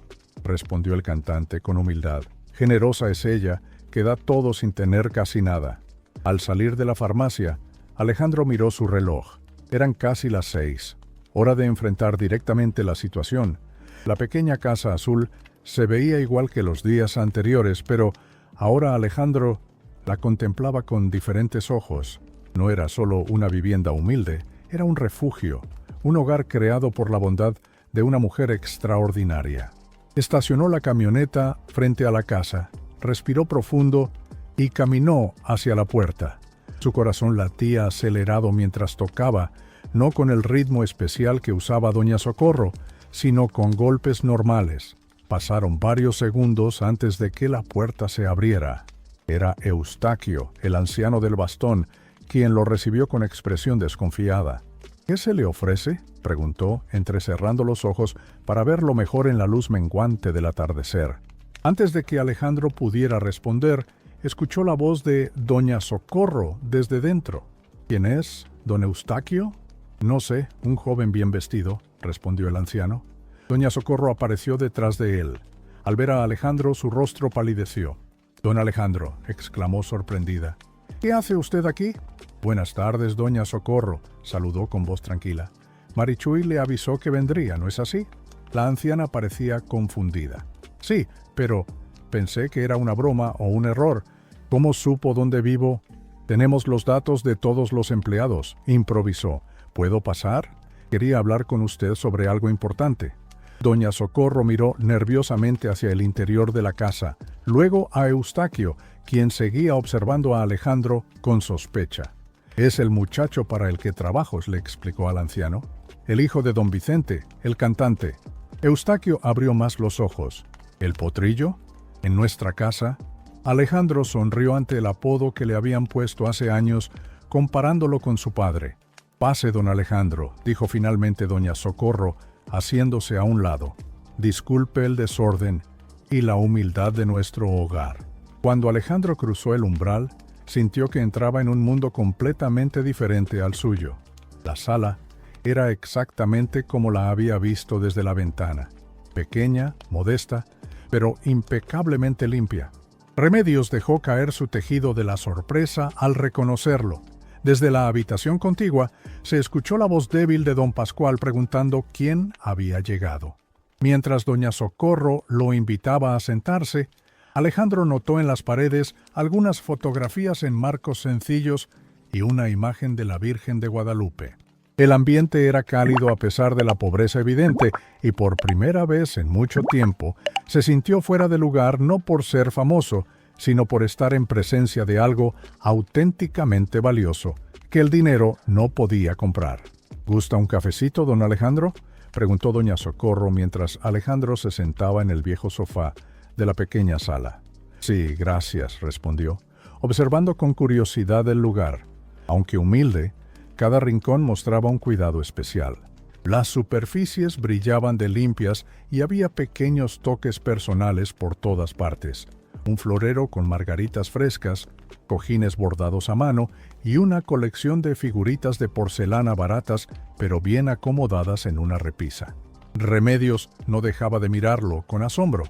respondió el cantante con humildad. Generosa es ella, que da todo sin tener casi nada. Al salir de la farmacia, Alejandro miró su reloj. Eran casi las 6. Hora de enfrentar directamente la situación. La pequeña casa azul se veía igual que los días anteriores, pero ahora Alejandro la contemplaba con diferentes ojos. No era solo una vivienda humilde, era un refugio, un hogar creado por la bondad de una mujer extraordinaria. Estacionó la camioneta frente a la casa, respiró profundo y caminó hacia la puerta. Su corazón latía acelerado mientras tocaba, no con el ritmo especial que usaba doña Socorro, sino con golpes normales. Pasaron varios segundos antes de que la puerta se abriera. Era Eustaquio, el anciano del bastón, quien lo recibió con expresión desconfiada. «¿Qué se le ofrece?», preguntó, entrecerrando los ojos para verlo mejor en la luz menguante del atardecer. Antes de que Alejandro pudiera responder, escuchó la voz de doña Socorro desde dentro. «¿Quién es? ¿Don Eustaquio?» «No sé, un joven bien vestido», respondió el anciano. Doña Socorro apareció detrás de él. Al ver a Alejandro, su rostro palideció. «Don Alejandro», exclamó sorprendida. «¿Qué hace usted aquí?» «Buenas tardes, doña Socorro», saludó con voz tranquila. «Marichuy le avisó que vendría, ¿no es así?» La anciana parecía confundida. «Sí, pero pensé que era una broma o un error. ¿Cómo supo dónde vivo?» «Tenemos los datos de todos los empleados», improvisó. «¿Puedo pasar? Quería hablar con usted sobre algo importante». Doña Socorro miró nerviosamente hacia el interior de la casa, luego a Eustaquio, quien seguía observando a Alejandro con sospecha. «Es el muchacho para el que trabajo», le explicó al anciano. «El hijo de don Vicente, el cantante». Eustaquio abrió más los ojos. «¿El potrillo? ¿En nuestra casa?» Alejandro sonrió ante el apodo que le habían puesto hace años, comparándolo con su padre. «Pase, don Alejandro», dijo finalmente doña Socorro, haciéndose a un lado. «Disculpe el desorden y la humildad de nuestro hogar». Cuando Alejandro cruzó el umbral, sintió que entraba en un mundo completamente diferente al suyo. La sala era exactamente como la había visto desde la ventana. Pequeña, modesta, pero impecablemente limpia. Remedios dejó caer su tejido de la sorpresa al reconocerlo. Desde la habitación contigua se escuchó la voz débil de don Pascual preguntando quién había llegado. Mientras doña Socorro lo invitaba a sentarse, Alejandro notó en las paredes algunas fotografías en marcos sencillos y una imagen de la Virgen de Guadalupe. El ambiente era cálido a pesar de la pobreza evidente y por primera vez en mucho tiempo se sintió fuera de lugar no por ser famoso, sino por estar en presencia de algo auténticamente valioso, que el dinero no podía comprar. «¿Gusta un cafecito, don Alejandro?», preguntó doña Socorro mientras Alejandro se sentaba en el viejo sofá de la pequeña sala. «Sí, gracias», respondió, observando con curiosidad el lugar. Aunque humilde, cada rincón mostraba un cuidado especial. Las superficies brillaban de limpias y había pequeños toques personales por todas partes. Un florero con margaritas frescas, cojines bordados a mano y una colección de figuritas de porcelana baratas pero bien acomodadas en una repisa. Remedios no dejaba de mirarlo con asombro.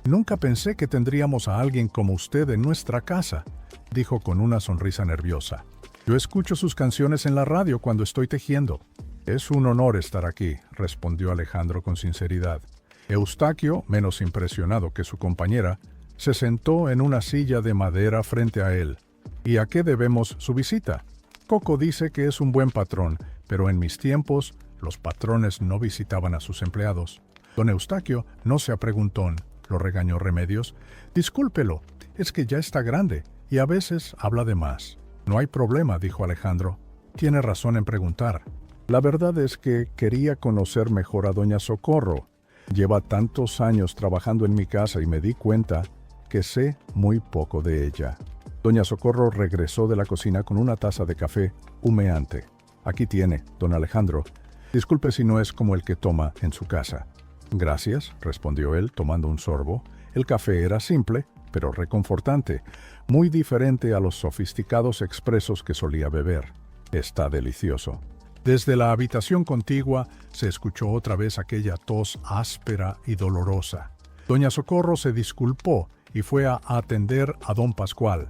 «Nunca pensé que tendríamos a alguien como usted en nuestra casa», dijo con una sonrisa nerviosa. «Yo escucho sus canciones en la radio cuando estoy tejiendo». «Es un honor estar aquí», respondió Alejandro con sinceridad. Eustaquio, menos impresionado que su compañera, se sentó en una silla de madera frente a él. «¿Y a qué debemos su visita?» «Coco dice que es un buen patrón, pero en mis tiempos los patrones no visitaban a sus empleados». Don Eustaquio no sea preguntón, lo regañó Remedios. «Discúlpelo, es que ya está grande y a veces habla de más». «No hay problema», dijo Alejandro. «Tiene razón en preguntar. La verdad es que quería conocer mejor a doña Socorro. Lleva tantos años trabajando en mi casa y me di cuenta que sé muy poco de ella». Doña Socorro regresó de la cocina con una taza de café humeante. «Aquí tiene, don Alejandro. Disculpe si no es como el que toma en su casa». Gracias, respondió él, tomando un sorbo. El café era simple, pero reconfortante, muy diferente a los sofisticados expresos que solía beber. Está delicioso. Desde la habitación contigua se escuchó otra vez aquella tos áspera y dolorosa. Doña Socorro se disculpó y fue a atender a don Pascual.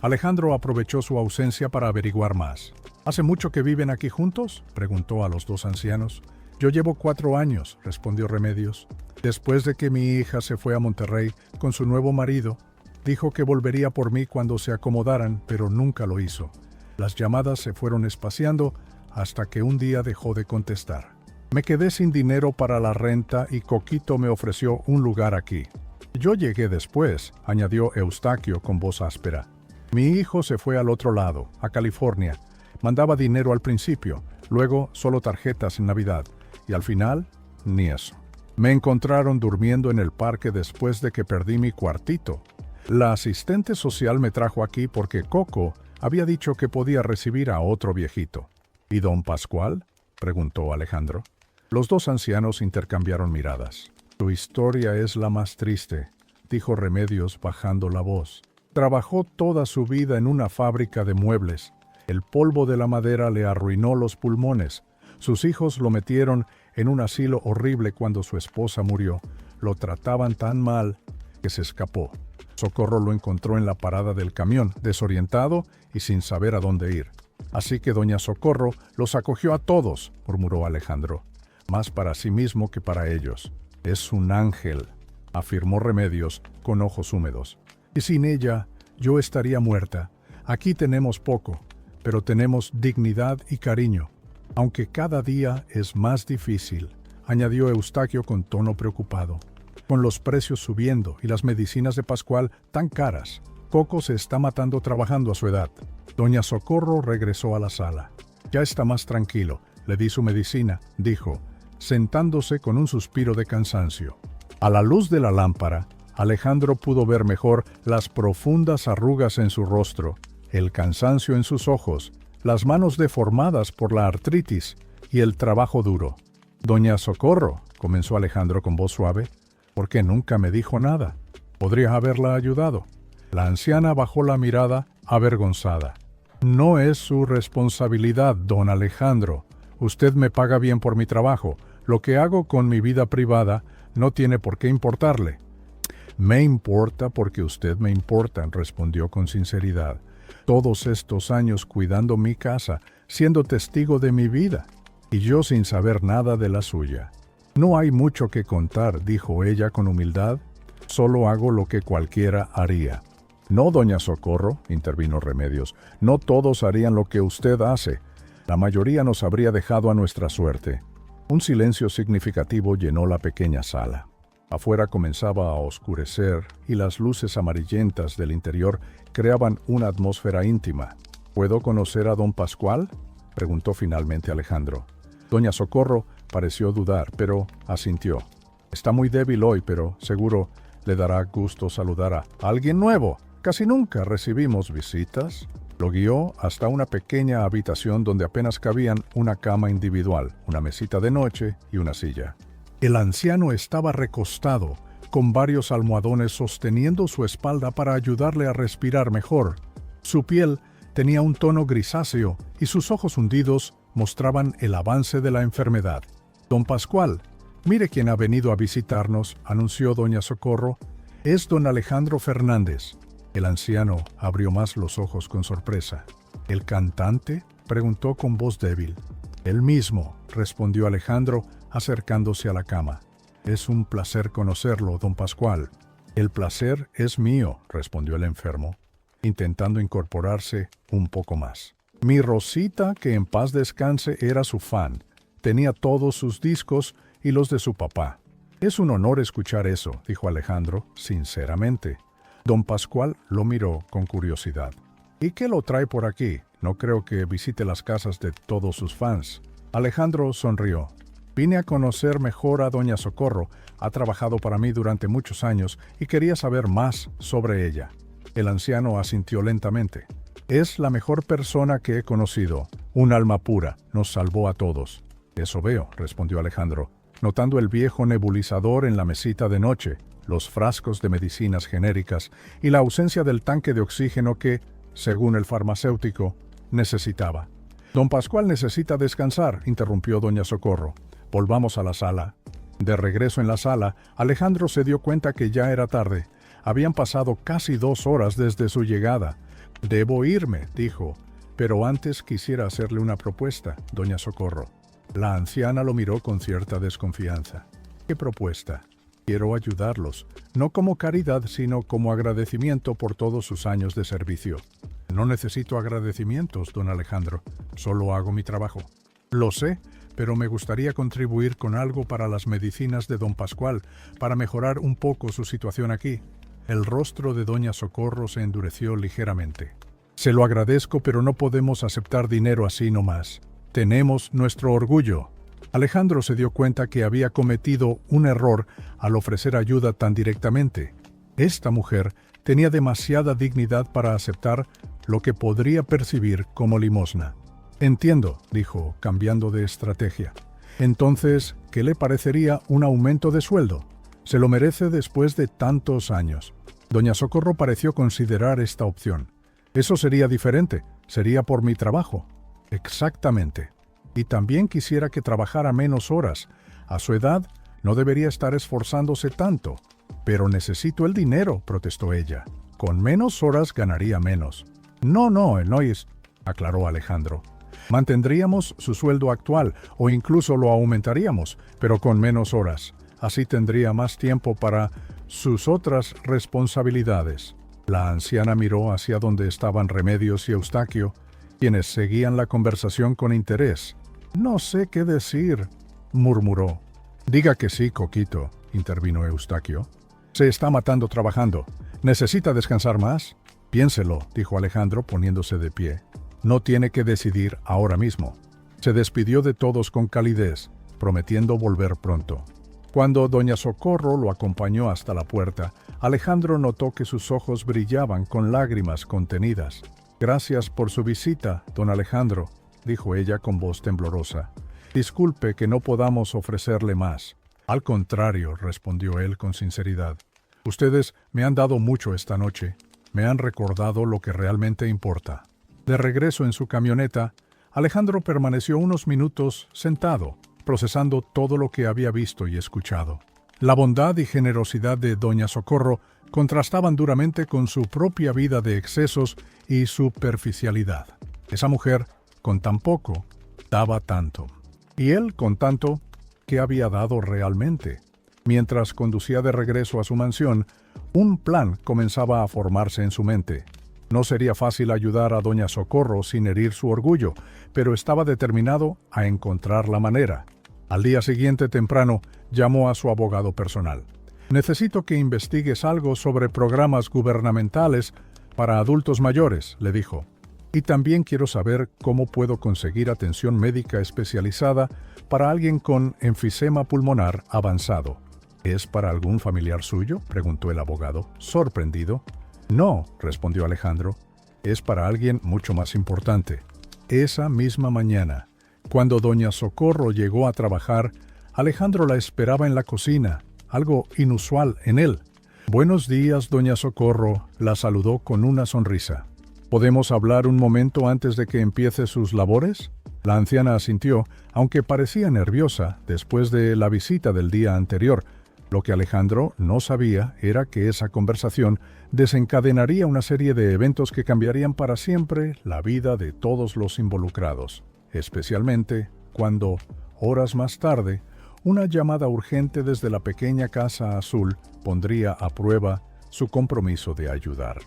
Alejandro aprovechó su ausencia para averiguar más. ¿Hace mucho que viven aquí juntos?, preguntó a los dos ancianos. Yo llevo 4 años, respondió Remedios. Después de que mi hija se fue a Monterrey con su nuevo marido, dijo que volvería por mí cuando se acomodaran, pero nunca lo hizo. Las llamadas se fueron espaciando hasta que un día dejó de contestar. Me quedé sin dinero para la renta y Coquito me ofreció un lugar aquí. Yo llegué después, añadió Eustaquio con voz áspera. Mi hijo se fue al otro lado, a California. Mandaba dinero al principio, luego solo tarjetas en Navidad, y al final, ni eso. Me encontraron durmiendo en el parque después de que perdí mi cuartito. La asistente social me trajo aquí porque Coco había dicho que podía recibir a otro viejito. ¿Y don Pascual?, preguntó Alejandro. Los dos ancianos intercambiaron miradas. Tu historia es la más triste, dijo Remedios bajando la voz. Trabajó toda su vida en una fábrica de muebles. El polvo de la madera le arruinó los pulmones. Sus hijos lo metieron en un asilo horrible cuando su esposa murió. Lo trataban tan mal que se escapó. Socorro lo encontró en la parada del camión, desorientado y sin saber a dónde ir. Así que doña Socorro los acogió a todos, murmuró Alejandro. Más para sí mismo que para ellos. Es un ángel, afirmó Remedios con ojos húmedos. Y sin ella, yo estaría muerta. Aquí tenemos poco, pero tenemos dignidad y cariño, aunque cada día es más difícil, añadió Eustaquio con tono preocupado. Con los precios subiendo y las medicinas de Pascual tan caras, Coco se está matando trabajando a su edad. Doña Socorro regresó a la sala. Ya está más tranquilo, le di su medicina, dijo, sentándose con un suspiro de cansancio. A la luz de la lámpara, Alejandro pudo ver mejor las profundas arrugas en su rostro, el cansancio en sus ojos, las manos deformadas por la artritis y el trabajo duro. Doña Socorro, comenzó Alejandro con voz suave, ¿por qué nunca me dijo nada? Podría haberla ayudado. La anciana bajó la mirada, avergonzada. No es su responsabilidad, don Alejandro. Usted me paga bien por mi trabajo. Lo que hago con mi vida privada no tiene por qué importarle. Me importa porque usted me importa, respondió con sinceridad. Todos estos años cuidando mi casa, siendo testigo de mi vida, y yo sin saber nada de la suya. No hay mucho que contar, dijo ella con humildad. Solo hago lo que cualquiera haría. No, doña Socorro, intervino Remedios, no todos harían lo que usted hace. La mayoría nos habría dejado a nuestra suerte. Un silencio significativo llenó la pequeña sala. Afuera comenzaba a oscurecer y las luces amarillentas del interior creaban una atmósfera íntima. ¿Puedo conocer a don Pascual?, preguntó finalmente Alejandro. Doña Socorro pareció dudar, pero asintió. Está muy débil hoy, pero seguro le dará gusto saludar a alguien nuevo. Casi nunca recibimos visitas. Lo guió hasta una pequeña habitación donde apenas cabían una cama individual, una mesita de noche y una silla. El anciano estaba recostado, con varios almohadones sosteniendo su espalda para ayudarle a respirar mejor. Su piel tenía un tono grisáceo y sus ojos hundidos mostraban el avance de la enfermedad. Don Pascual, mire quién ha venido a visitarnos, anunció doña Socorro. Es don Alejandro Fernández. El anciano abrió más los ojos con sorpresa. ¿El cantante?, preguntó con voz débil. El mismo, respondió Alejandro, acercándose a la cama. Es un placer conocerlo, don Pascual. El placer es mío, respondió el enfermo, intentando incorporarse un poco más. Mi Rosita, que en paz descanse, era su fan. Tenía todos sus discos y los de su papá. Es un honor escuchar eso, dijo Alejandro, sinceramente. Don Pascual lo miró con curiosidad. ¿Y qué lo trae por aquí? No creo que visite las casas de todos sus fans. Alejandro sonrió. Vine a conocer mejor a doña Socorro. Ha trabajado para mí durante muchos años y quería saber más sobre ella. El anciano asintió lentamente. Es la mejor persona que he conocido. Un alma pura. Nos salvó a todos. Eso veo, respondió Alejandro. notando el viejo nebulizador en la mesita de noche, los frascos de medicinas genéricas y la ausencia del tanque de oxígeno que, según el farmacéutico, necesitaba. «Don Pascual necesita descansar», interrumpió doña Socorro. «Volvamos a la sala». De regreso en la sala, Alejandro se dio cuenta que ya era tarde. Habían pasado casi 2 horas desde su llegada. «Debo irme», dijo. «Pero antes quisiera hacerle una propuesta, doña Socorro». La anciana lo miró con cierta desconfianza. «¿Qué propuesta?» «Quiero ayudarlos, no como caridad, sino como agradecimiento por todos sus años de servicio». «No necesito agradecimientos, don Alejandro. Solo hago mi trabajo». «Lo sé, pero me gustaría contribuir con algo para las medicinas de don Pascual, para mejorar un poco su situación aquí». El rostro de doña Socorro se endureció ligeramente. «Se lo agradezco, pero no podemos aceptar dinero así nomás. Tenemos nuestro orgullo». Alejandro se dio cuenta que había cometido un error al ofrecer ayuda tan directamente. Esta mujer tenía demasiada dignidad para aceptar lo que podría percibir como limosna. «Entiendo», dijo, cambiando de estrategia. «Entonces, ¿qué le parecería un aumento de sueldo? Se lo merece después de tantos años». Doña Socorro pareció considerar esta opción. «Eso sería diferente, sería por mi trabajo». «Exactamente. Y también quisiera que trabajara menos horas. A su edad, no debería estar esforzándose tanto». «Pero necesito el dinero», protestó ella. «Con menos horas ganaría menos». No es», aclaró Alejandro. «Mantendríamos su sueldo actual o incluso lo aumentaríamos, pero con menos horas. Así tendría más tiempo para sus otras responsabilidades». La anciana miró hacia donde estaban Remedios y Eustaquio, quienes seguían la conversación con interés. «No sé qué decir», murmuró. «Diga que sí, Coquito», intervino Eustaquio. «Se está matando trabajando. ¿Necesita descansar más?» «Piénselo», dijo Alejandro poniéndose de pie. «No tiene que decidir ahora mismo». Se despidió de todos con calidez, prometiendo volver pronto. Cuando doña Socorro lo acompañó hasta la puerta, Alejandro notó que sus ojos brillaban con lágrimas contenidas. «Gracias por su visita, don Alejandro», dijo ella con voz temblorosa. «Disculpe que no podamos ofrecerle más». «Al contrario», respondió él con sinceridad. «Ustedes me han dado mucho esta noche. Me han recordado lo que realmente importa». De regreso en su camioneta, Alejandro permaneció unos minutos sentado, procesando todo lo que había visto y escuchado. La bondad y generosidad de doña Socorro contrastaban duramente con su propia vida de excesos y superficialidad. Esa mujer, con tan poco, daba tanto. Y él, con tanto, ¿qué había dado realmente? Mientras conducía de regreso a su mansión, un plan comenzaba a formarse en su mente. No sería fácil ayudar a doña Socorro sin herir su orgullo, pero estaba determinado a encontrar la manera. Al día siguiente temprano, llamó a su abogado personal. «Necesito que investigues algo sobre programas gubernamentales para adultos mayores», le dijo. «Y también quiero saber cómo puedo conseguir atención médica especializada para alguien con enfisema pulmonar avanzado». «¿Es para algún familiar suyo?», preguntó el abogado, sorprendido. «No», respondió Alejandro, «es para alguien mucho más importante». Esa misma mañana, cuando doña Socorro llegó a trabajar, Alejandro la esperaba en la cocina, algo inusual en él. «Buenos días, doña Socorro», la saludó con una sonrisa. «¿Podemos hablar un momento antes de que empiece sus labores?». La anciana asintió, aunque parecía nerviosa después de la visita del día anterior. Lo que Alejandro no sabía era que esa conversación desencadenaría una serie de eventos que cambiarían para siempre la vida de todos los involucrados, especialmente cuando, horas más tarde, una llamada urgente desde la pequeña Casa Azul pondría a prueba su compromiso de ayudar.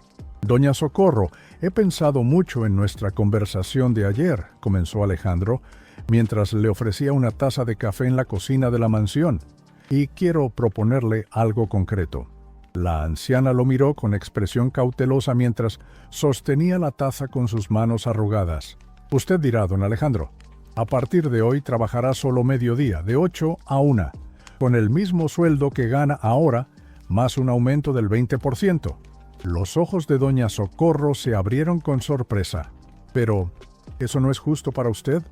«Doña Socorro, he pensado mucho en nuestra conversación de ayer», comenzó Alejandro, mientras le ofrecía una taza de café en la cocina de la mansión. «Y quiero proponerle algo concreto». La anciana lo miró con expresión cautelosa mientras sostenía la taza con sus manos arrugadas. «Usted dirá, don Alejandro, a partir de hoy trabajará solo mediodía, de 8 a 1, con el mismo sueldo que gana ahora, más un aumento del 20%. Los ojos de doña Socorro se abrieron con sorpresa. «Pero, ¿eso no es justo para usted?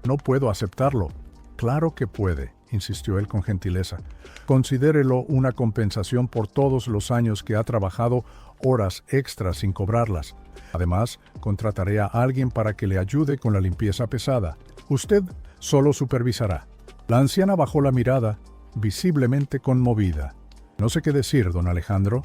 No puedo aceptarlo». «Claro que puede. insistió él con gentileza. Considérelo una compensación por todos los años que ha trabajado horas extras sin cobrarlas. Además, contrataré a alguien para que le ayude con la limpieza pesada. Usted solo supervisará. La anciana bajó la mirada, visiblemente conmovida. No sé qué decir, don Alejandro.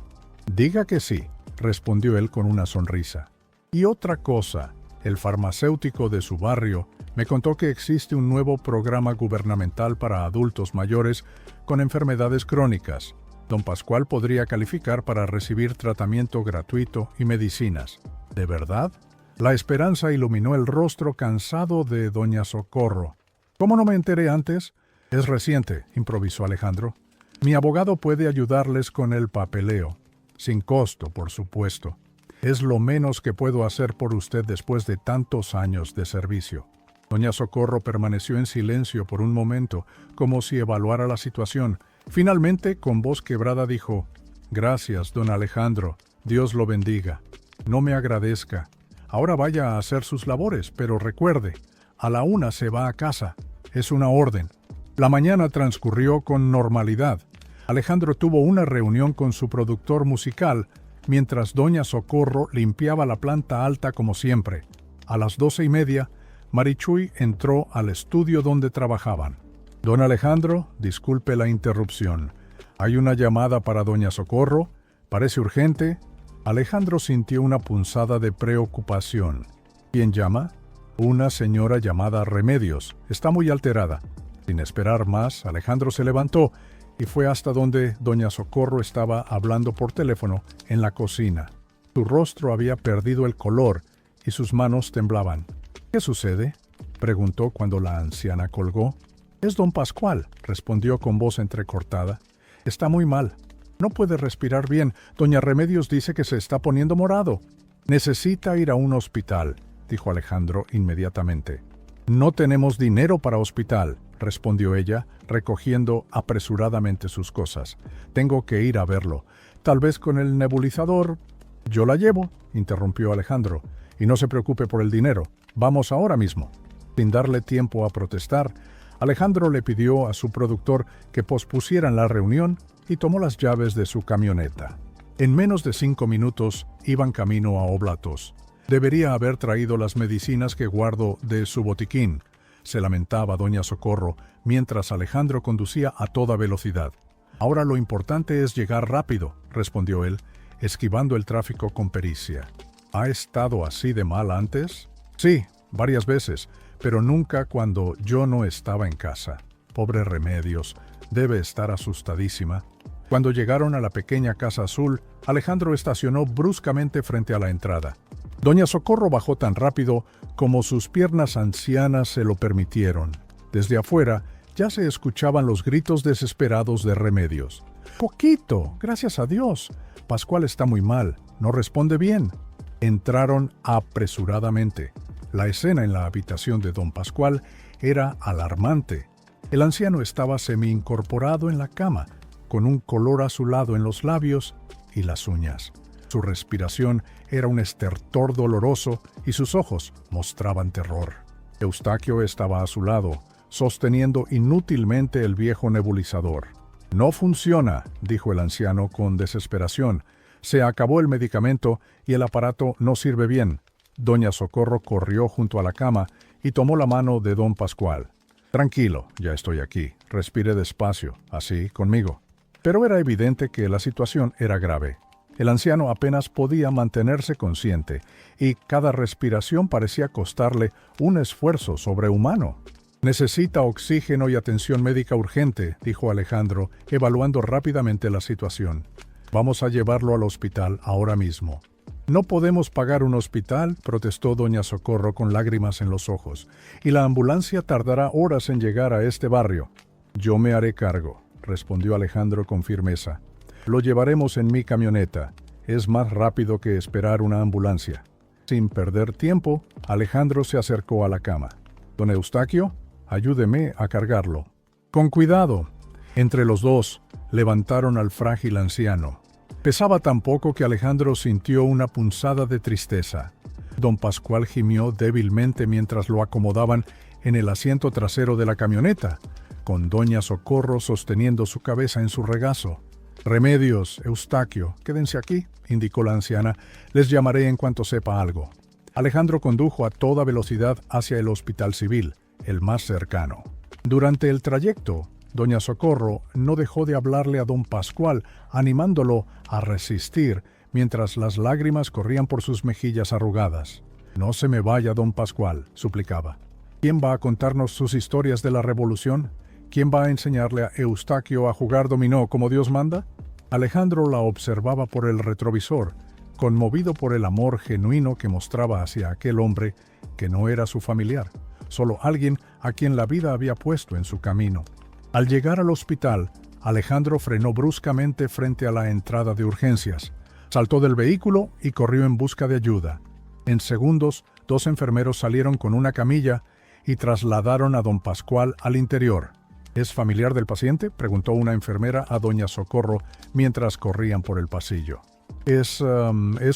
Diga que sí, respondió él con una sonrisa. Y otra cosa, el farmacéutico de su barrio me contó que existe un nuevo programa gubernamental para adultos mayores con enfermedades crónicas. Don Pascual podría calificar para recibir tratamiento gratuito y medicinas. ¿De verdad? La esperanza iluminó el rostro cansado de doña Socorro. ¿Cómo no me enteré antes? Es reciente, improvisó Alejandro. Mi abogado puede ayudarles con el papeleo. Sin costo, por supuesto. Es lo menos que puedo hacer por usted después de tantos años de servicio. Doña Socorro permaneció en silencio por un momento, como si evaluara la situación. Finalmente, con voz quebrada, dijo: «Gracias, don Alejandro. Dios lo bendiga. No me agradezca. Ahora vaya a hacer sus labores, pero recuerde, a la 1 se va a casa. Es una orden». La mañana transcurrió con normalidad. Alejandro tuvo una reunión con su productor musical, mientras doña Socorro limpiaba la planta alta como siempre. A las 12:30, Marichuy entró al estudio donde trabajaban. «Don Alejandro, disculpe la interrupción. Hay una llamada para doña Socorro. ¿Parece urgente?» Alejandro sintió una punzada de preocupación. «¿Quién llama?» «Una señora llamada Remedios. Está muy alterada». Sin esperar más, Alejandro se levantó y fue hasta donde doña Socorro estaba hablando por teléfono en la cocina. Su rostro había perdido el color y sus manos temblaban. «¿Qué sucede?», preguntó cuando la anciana colgó. «Es don Pascual», respondió con voz entrecortada. «Está muy mal. No puede respirar bien. Doña Remedios dice que se está poniendo morado». «Necesita ir a un hospital», dijo Alejandro inmediatamente. «No tenemos dinero para hospital», respondió ella, recogiendo apresuradamente sus cosas. «Tengo que ir a verlo. Tal vez con el nebulizador». «Yo la llevo», interrumpió Alejandro. «Y no se preocupe por el dinero. Vamos ahora mismo». Sin darle tiempo a protestar, Alejandro le pidió a su productor que pospusieran la reunión y tomó las llaves de su camioneta. En menos de 5 minutos iban camino a Óblatos. «Debería haber traído las medicinas que guardo de su botiquín», se lamentaba doña Socorro, mientras Alejandro conducía a toda velocidad. «Ahora lo importante es llegar rápido», respondió él, esquivando el tráfico con pericia. «¿Ha estado así de mal antes?» «Sí, varias veces, pero nunca cuando yo no estaba en casa. Pobre Remedios, debe estar asustadísima». Cuando llegaron a la pequeña casa azul, Alejandro estacionó bruscamente frente a la entrada. Doña Socorro bajó tan rápido como sus piernas ancianas se lo permitieron. Desde afuera ya se escuchaban los gritos desesperados de Remedios. «Poquito, gracias a Dios. Pascual está muy mal, no responde bien». Entraron apresuradamente. La escena en la habitación de don Pascual era alarmante. El anciano estaba semi-incorporado en la cama, con un color azulado en los labios y las uñas. Su respiración era un estertor doloroso y sus ojos mostraban terror. Eustaquio estaba a su lado, sosteniendo inútilmente el viejo nebulizador. «No funciona», dijo el anciano con desesperación. «Se acabó el medicamento y el aparato no sirve bien». Doña Socorro corrió junto a la cama y tomó la mano de don Pascual. «Tranquilo, ya estoy aquí. Respire despacio, así, conmigo». Pero era evidente que la situación era grave. El anciano apenas podía mantenerse consciente y cada respiración parecía costarle un esfuerzo sobrehumano. «Necesita oxígeno y atención médica urgente», dijo Alejandro, evaluando rápidamente la situación. «Vamos a llevarlo al hospital ahora mismo». «No podemos pagar un hospital», protestó doña Socorro con lágrimas en los ojos, «y la ambulancia tardará horas en llegar a este barrio». «Yo me haré cargo», respondió Alejandro con firmeza. «Lo llevaremos en mi camioneta. Es más rápido que esperar una ambulancia». Sin perder tiempo, Alejandro se acercó a la cama. «Don Eustaquio, ayúdeme a cargarlo». «Con cuidado». Entre los dos, levantaron al frágil anciano. Pesaba tan poco que Alejandro sintió una punzada de tristeza. Don Pascual gimió débilmente mientras lo acomodaban en el asiento trasero de la camioneta. con doña Socorro sosteniendo su cabeza en su regazo. «Remedios, Eustaquio, quédense aquí», indicó la anciana. «Les llamaré en cuanto sepa algo». Alejandro condujo a toda velocidad hacia el hospital civil, el más cercano. Durante el trayecto, doña Socorro no dejó de hablarle a don Pascual, animándolo a resistir, mientras las lágrimas corrían por sus mejillas arrugadas. «No se me vaya, don Pascual», suplicaba. «¿Quién va a contarnos sus historias de la Revolución? ¿Quién va a enseñarle a Eustaquio a jugar dominó como Dios manda?» Alejandro la observaba por el retrovisor, conmovido por el amor genuino que mostraba hacia aquel hombre que no era su familiar, solo alguien a quien la vida había puesto en su camino. Al llegar al hospital, Alejandro frenó bruscamente frente a la entrada de urgencias. Saltó del vehículo y corrió en busca de ayuda. En segundos, 2 enfermeros salieron con una camilla y trasladaron a don Pascual al interior. «¿Es familiar del paciente?», preguntó una enfermera a doña Socorro mientras corrían por el pasillo. Es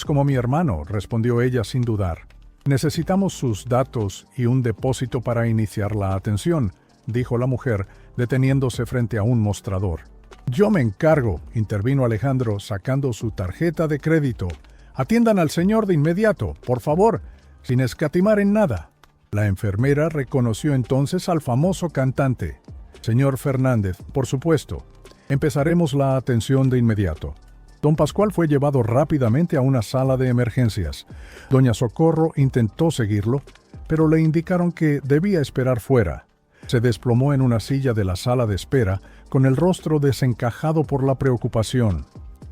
como mi hermano», respondió ella sin dudar. «Necesitamos sus datos y un depósito para iniciar la atención», dijo la mujer, deteniéndose frente a un mostrador. «Yo me encargo», intervino Alejandro sacando su tarjeta de crédito. «Atiendan al señor de inmediato, por favor, sin escatimar en nada». La enfermera reconoció entonces al famoso cantante. «Señor Fernández, por supuesto. Empezaremos la atención de inmediato». Don Pascual fue llevado rápidamente a una sala de emergencias. Doña Socorro intentó seguirlo, pero le indicaron que debía esperar fuera. Se desplomó en una silla de la sala de espera, con el rostro desencajado por la preocupación.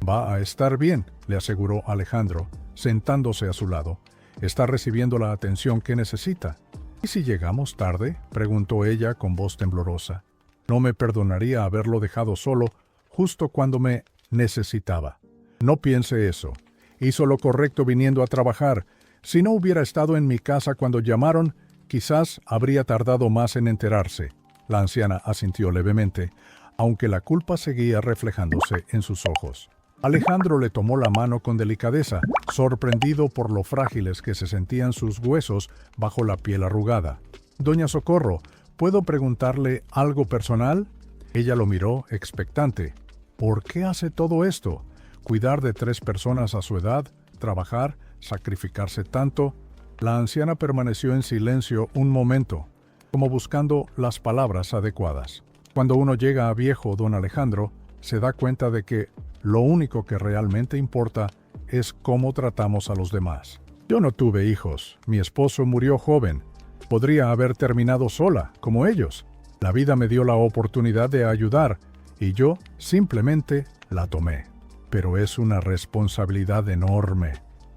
«Va a estar bien», le aseguró Alejandro, sentándose a su lado. «Está recibiendo la atención que necesita». «¿Y si llegamos tarde?», preguntó ella con voz temblorosa. «No me perdonaría haberlo dejado solo justo cuando me necesitaba». «No piense eso. Hizo lo correcto viniendo a trabajar. Si no hubiera estado en mi casa cuando llamaron, quizás habría tardado más en enterarse». La anciana asintió levemente, aunque la culpa seguía reflejándose en sus ojos. Alejandro le tomó la mano con delicadeza, sorprendido por lo frágiles que se sentían sus huesos bajo la piel arrugada. «Doña Socorro, ¿puedo preguntarle algo personal?». Ella lo miró expectante. «¿Por qué hace todo esto? Cuidar de 3 personas a su edad, trabajar, sacrificarse tanto». La anciana permaneció en silencio un momento, como buscando las palabras adecuadas. Cuando uno llega a viejo, don Alejandro, se da cuenta de que lo único que realmente importa es cómo tratamos a los demás. Yo no tuve hijos, mi esposo murió joven. Podría haber terminado sola, como ellos. La vida me dio la oportunidad de ayudar, y yo simplemente la tomé. Pero es una responsabilidad enorme.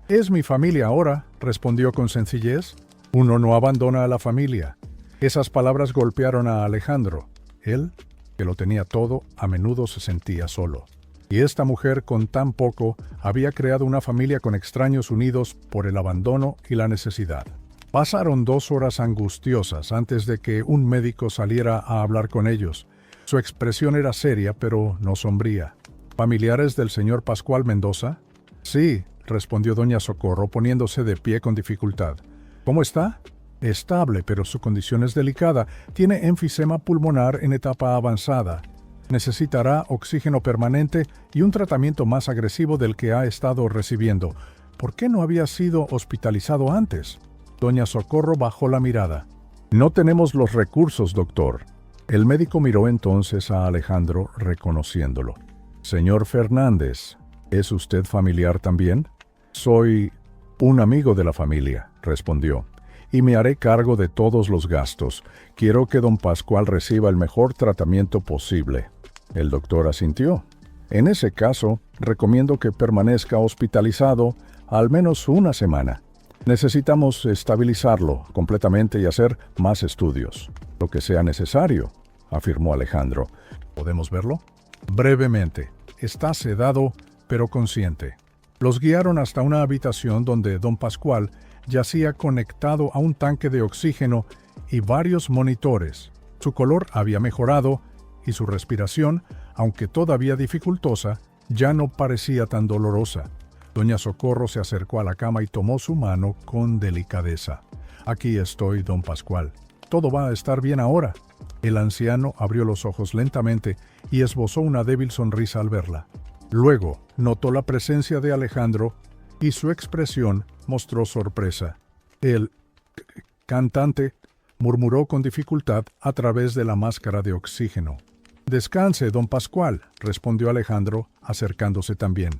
«Es mi familia ahora», respondió con sencillez. «Uno no abandona a la familia». Esas palabras golpearon a Alejandro. Él, que lo tenía todo, a menudo se sentía solo. Y esta mujer con tan poco había creado una familia con extraños unidos por el abandono y la necesidad. Pasaron 2 horas angustiosas antes de que un médico saliera a hablar con ellos. Su expresión era seria, pero no sombría. «¿Familiares del señor Pascual Mendoza?». «Sí», respondió doña Socorro, poniéndose de pie con dificultad. «¿Cómo está?». «Estable, pero su condición es delicada. Tiene enfisema pulmonar en etapa avanzada. Necesitará oxígeno permanente y un tratamiento más agresivo del que ha estado recibiendo. ¿Por qué no había sido hospitalizado antes?». Doña Socorro bajó la mirada. «No tenemos los recursos, doctor». El médico miró entonces a Alejandro, reconociéndolo. «Señor Fernández, ¿es usted familiar también?». «Soy un amigo de la familia», respondió, «y me haré cargo de todos los gastos. Quiero que don Pascual reciba el mejor tratamiento posible». El doctor asintió. «En ese caso, recomiendo que permanezca hospitalizado al menos una semana. Necesitamos estabilizarlo completamente y hacer más estudios». «Lo que sea necesario», afirmó Alejandro. «¿Podemos verlo?». «Brevemente. Está sedado, pero consciente». Los guiaron hasta una habitación donde don Pascual yacía conectado a un tanque de oxígeno y varios monitores. Su color había mejorado y su respiración, aunque todavía dificultosa, ya no parecía tan dolorosa. Doña Socorro se acercó a la cama y tomó su mano con delicadeza. «Aquí estoy, don Pascual. Todo va a estar bien ahora». El anciano abrió los ojos lentamente y esbozó una débil sonrisa al verla. Luego notó la presencia de Alejandro y su expresión mostró sorpresa. El cantante murmuró con dificultad a través de la máscara de oxígeno. «Descanse, don Pascual», respondió Alejandro, acercándose también.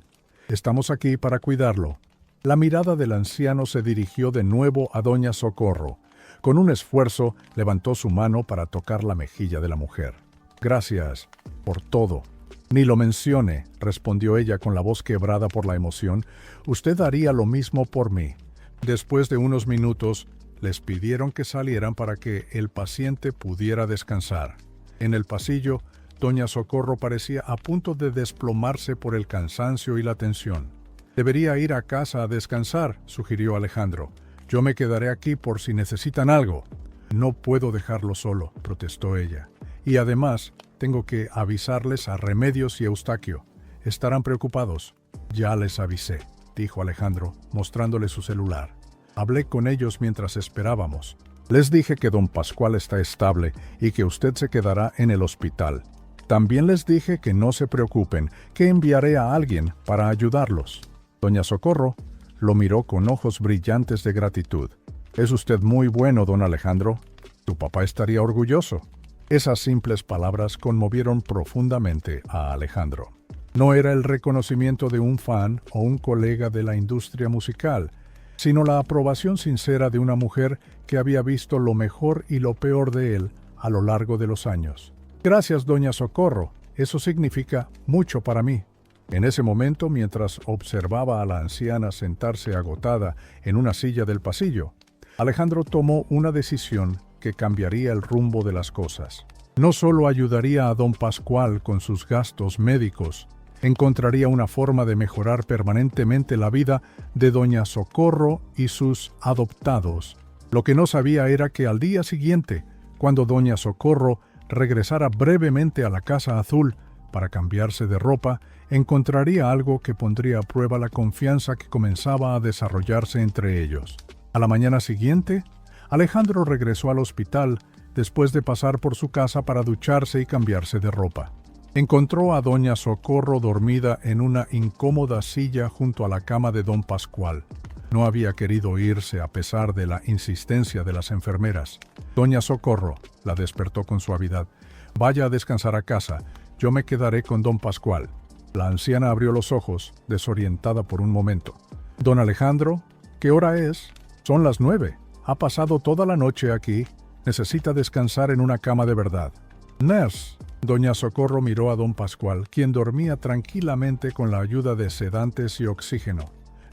«Estamos aquí para cuidarlo». La mirada del anciano se dirigió de nuevo a doña Socorro. Con un esfuerzo, levantó su mano para tocar la mejilla de la mujer. «Gracias por todo». «Ni lo mencione», respondió ella con la voz quebrada por la emoción. «Usted haría lo mismo por mí». Después de unos minutos, les pidieron que salieran para que el paciente pudiera descansar. En el pasillo, doña Socorro parecía a punto de desplomarse por el cansancio y la tensión. «Debería ir a casa a descansar», sugirió Alejandro. «Yo me quedaré aquí por si necesitan algo». «No puedo dejarlo solo», protestó ella. «Y además, tengo que avisarles a Remedios y Eustaquio. Estarán preocupados». «Ya les avisé», dijo Alejandro, mostrándole su celular. «Hablé con ellos mientras esperábamos. Les dije que don Pascual está estable y que usted se quedará en el hospital. También les dije que no se preocupen, que enviaré a alguien para ayudarlos». Doña Socorro lo miró con ojos brillantes de gratitud. «Es usted muy bueno, don Alejandro. Tu papá estaría orgulloso». Esas simples palabras conmovieron profundamente a Alejandro. No era el reconocimiento de un fan o un colega de la industria musical, sino la aprobación sincera de una mujer que había visto lo mejor y lo peor de él a lo largo de los años. «Gracias, doña Socorro. Eso significa mucho para mí». En ese momento, mientras observaba a la anciana sentarse agotada en una silla del pasillo, Alejandro tomó una decisión que cambiaría el rumbo de las cosas. No solo ayudaría a don Pascual con sus gastos médicos, encontraría una forma de mejorar permanentemente la vida de doña Socorro y sus adoptados. Lo que no sabía era que al día siguiente, cuando doña Socorro regresara brevemente a la Casa Azul para cambiarse de ropa, encontraría algo que pondría a prueba la confianza que comenzaba a desarrollarse entre ellos. A la mañana siguiente, Alejandro regresó al hospital después de pasar por su casa para ducharse y cambiarse de ropa. Encontró a doña Socorro dormida en una incómoda silla junto a la cama de don Pascual. No había querido irse a pesar de la insistencia de las enfermeras. «Doña Socorro», la despertó con suavidad, «vaya a descansar a casa. Yo me quedaré con don Pascual». La anciana abrió los ojos, desorientada por un momento. «Don Alejandro, ¿qué hora es?» «Son las 9. Ha pasado toda la noche aquí. Necesita descansar en una cama de verdad». «Nurse». Doña Socorro miró a don Pascual, quien dormía tranquilamente con la ayuda de sedantes y oxígeno.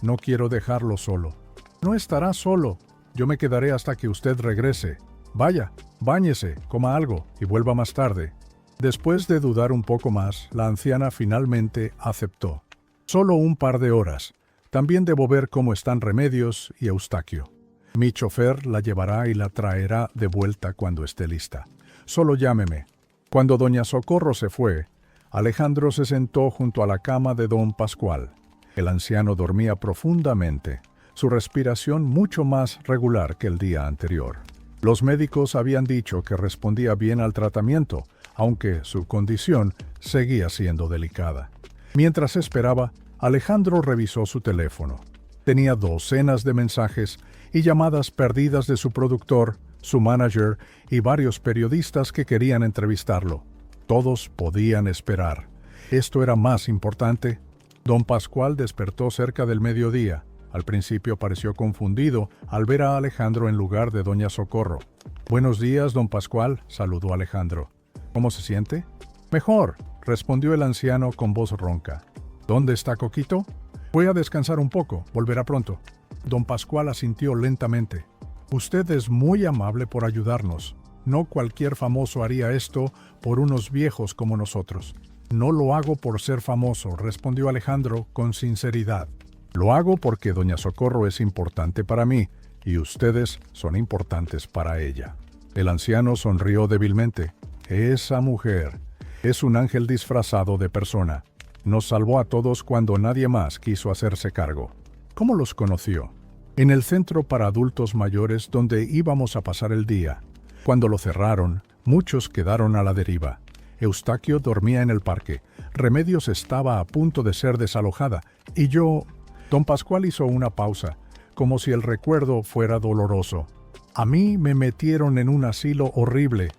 «No quiero dejarlo solo». «No estará solo. Yo me quedaré hasta que usted regrese. Vaya, báñese, coma algo y vuelva más tarde». Después de dudar un poco más, la anciana finalmente aceptó. «Solo un par de horas. También debo ver cómo están Remedios y Eustaquio. Mi chofer la llevará y la traerá de vuelta cuando esté lista. Solo llámeme». Cuando doña Socorro se fue, Alejandro se sentó junto a la cama de don Pascual. El anciano dormía profundamente, su respiración mucho más regular que el día anterior. Los médicos habían dicho que respondía bien al tratamiento, aunque su condición seguía siendo delicada. Mientras esperaba, Alejandro revisó su teléfono. Tenía docenas de mensajes y llamadas perdidas de su productor, su manager y varios periodistas que querían entrevistarlo. Todos podían esperar. Esto era más importante. Don Pascual despertó cerca del mediodía. Al principio pareció confundido al ver a Alejandro en lugar de doña Socorro. «Buenos días, don Pascual», saludó Alejandro. «¿Cómo se siente?» «Mejor», respondió el anciano con voz ronca. «¿Dónde está Coquito?» «Voy a descansar un poco, volverá pronto». Don Pascual asintió lentamente. «Usted es muy amable por ayudarnos. No cualquier famoso haría esto por unos viejos como nosotros». «No lo hago por ser famoso», respondió Alejandro con sinceridad. «Lo hago porque doña Socorro es importante para mí y ustedes son importantes para ella». El anciano sonrió débilmente. «Esa mujer es un ángel disfrazado de persona. Nos salvó a todos cuando nadie más quiso hacerse cargo». «¿Cómo los conoció?» «En el centro para adultos mayores donde íbamos a pasar el día. Cuando lo cerraron, Muchos quedaron a la deriva. Eustaquio dormía en el parque. Remedios estaba a punto de ser desalojada. Y yo... Don Pascual hizo una pausa, como si el recuerdo fuera doloroso. A mí me metieron en un asilo horrible.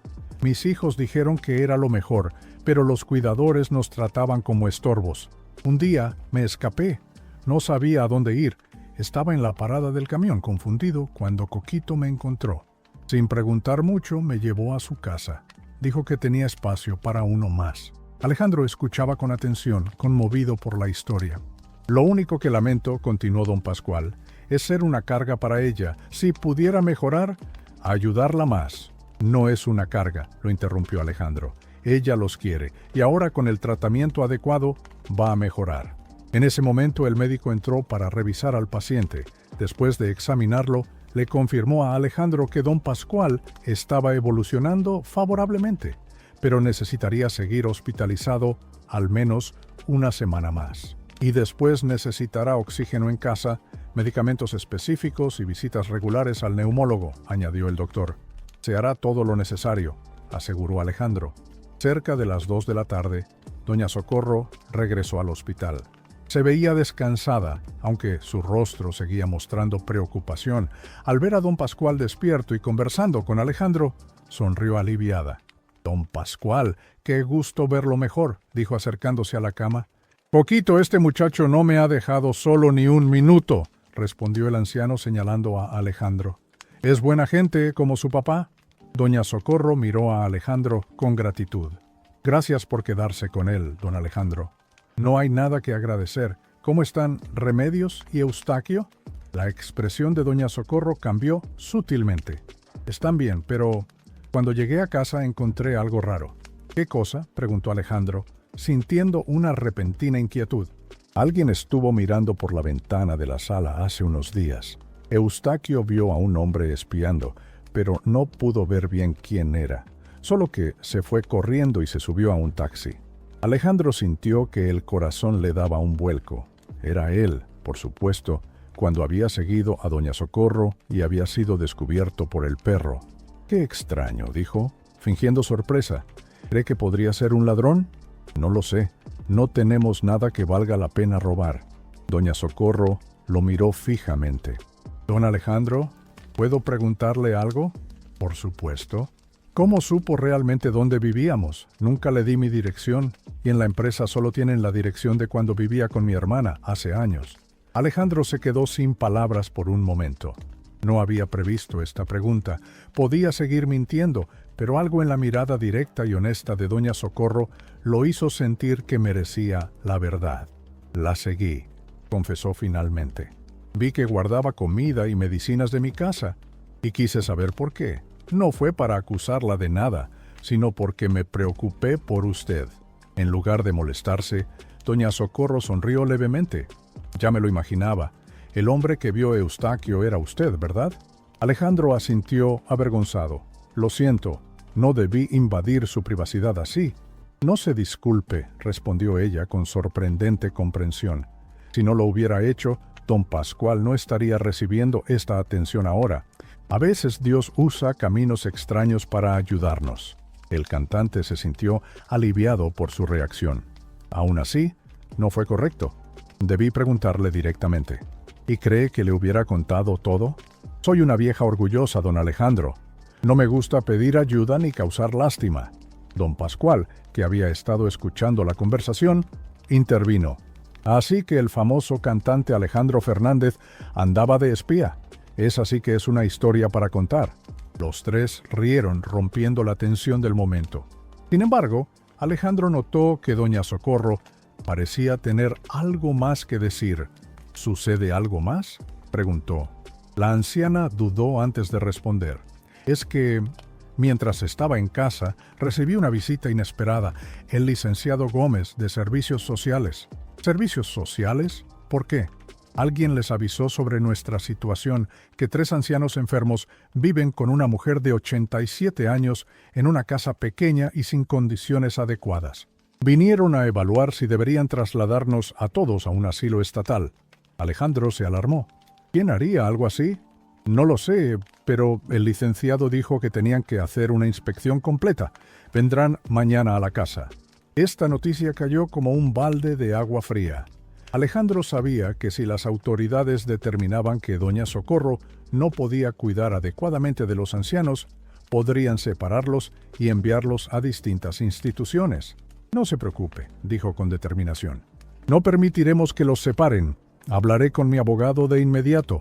Mis hijos dijeron que era lo mejor, pero los cuidadores nos trataban como estorbos. Un día me escapé. No sabía a dónde ir. Estaba en la parada del camión, confundido, cuando Coquito me encontró. Sin preguntar mucho, me llevó a su casa. Dijo que tenía espacio para uno más. Alejandro escuchaba con atención, conmovido por la historia. Lo único que lamento, continuó don Pascual, es ser una carga para ella. Si pudiera mejorar, ayudarla más. No es una carga, lo interrumpió Alejandro. Ella los quiere, y ahora con el tratamiento adecuado va a mejorar. En ese momento el médico entró para revisar al paciente. Después de examinarlo, le confirmó a Alejandro que don Pascual estaba evolucionando favorablemente, pero necesitaría seguir hospitalizado al menos una semana más. Y después necesitará oxígeno en casa, medicamentos específicos y visitas regulares al neumólogo, añadió el doctor. Se hará todo lo necesario, aseguró Alejandro. Cerca de las 2 de la tarde, doña Socorro regresó al hospital. Se veía descansada, aunque su rostro seguía mostrando preocupación. Al ver a don Pascual despierto y conversando con Alejandro, sonrió aliviada. «Don Pascual, qué gusto verlo mejor», dijo acercándose a la cama. «Coquito, este muchacho no me ha dejado solo ni un minuto», respondió el anciano señalando a Alejandro. «Es buena gente, como su papá». Doña Socorro miró a Alejandro con gratitud. «Gracias por quedarse con él, don Alejandro». «No hay nada que agradecer. ¿Cómo están Remedios y Eustaquio?» La expresión de doña Socorro cambió sutilmente. «Están bien, pero cuando llegué a casa encontré algo raro». «¿Qué cosa?», preguntó Alejandro, sintiendo una repentina inquietud. «Alguien estuvo mirando por la ventana de la sala hace unos días. Eustaquio vio a un hombre espiando, pero no pudo ver bien quién era. Solo que se fue corriendo y se subió a un taxi». Alejandro sintió que el corazón le daba un vuelco. Era él, por supuesto, cuando había seguido a doña Socorro y había sido descubierto por el perro. «Qué extraño», dijo, fingiendo sorpresa. «¿Cree que podría ser un ladrón?» «No lo sé. No tenemos nada que valga la pena robar». Doña Socorro lo miró fijamente. «Don Alejandro, ¿puedo preguntarle algo?» «Por supuesto». «¿Cómo supo realmente dónde vivíamos? Nunca le di mi dirección, y en la empresa solo tienen la dirección de cuando vivía con mi hermana, hace años». Alejandro se quedó sin palabras por un momento. No había previsto esta pregunta. Podía seguir mintiendo, pero algo en la mirada directa y honesta de doña Socorro lo hizo sentir que merecía la verdad. «La seguí», confesó finalmente. «Vi que guardaba comida y medicinas de mi casa, y quise saber por qué. No fue para acusarla de nada, sino porque me preocupé por usted». En lugar de molestarse, doña Socorro sonrió levemente. «Ya me lo imaginaba. El hombre que vio a Eustaquio era usted, ¿verdad?» Alejandro asintió avergonzado. «Lo siento, no debí invadir su privacidad así». «No se disculpe», respondió ella con sorprendente comprensión. «Si no lo hubiera hecho, don Pascual no estaría recibiendo esta atención ahora. A veces Dios usa caminos extraños para ayudarnos». El cantante se sintió aliviado por su reacción. «Aún así, no fue correcto. Debí preguntarle directamente». «¿Y cree que le hubiera contado todo?» «Soy una vieja orgullosa, don Alejandro. No me gusta pedir ayuda ni causar lástima». Don Pascual, que había estado escuchando la conversación, intervino. «Así que el famoso cantante Alejandro Fernández andaba de espía. Es así que es una historia para contar». Los tres rieron, rompiendo la tensión del momento. Sin embargo, Alejandro notó que doña Socorro parecía tener algo más que decir. «¿Sucede algo más?», preguntó. La anciana dudó antes de responder. «Es que, mientras estaba en casa, recibí una visita inesperada. El licenciado Gómez, de Servicios Sociales». «¿Servicios Sociales? ¿Por qué?» «Alguien les avisó sobre nuestra situación, que 3 ancianos enfermos viven con una mujer de 87 años en una casa pequeña y sin condiciones adecuadas. Vinieron a evaluar si deberían trasladarnos a todos a un asilo estatal». Alejandro se alarmó. «¿Quién haría algo así?» «No lo sé, pero el licenciado dijo que tenían que hacer una inspección completa. Vendrán mañana a la casa. Esta noticia cayó como un balde de agua fría. Alejandro sabía que si las autoridades determinaban que doña Socorro no podía cuidar adecuadamente de los ancianos, podrían separarlos y enviarlos a distintas instituciones. No se preocupe, dijo con determinación. No permitiremos que los separen. Hablaré con mi abogado de inmediato.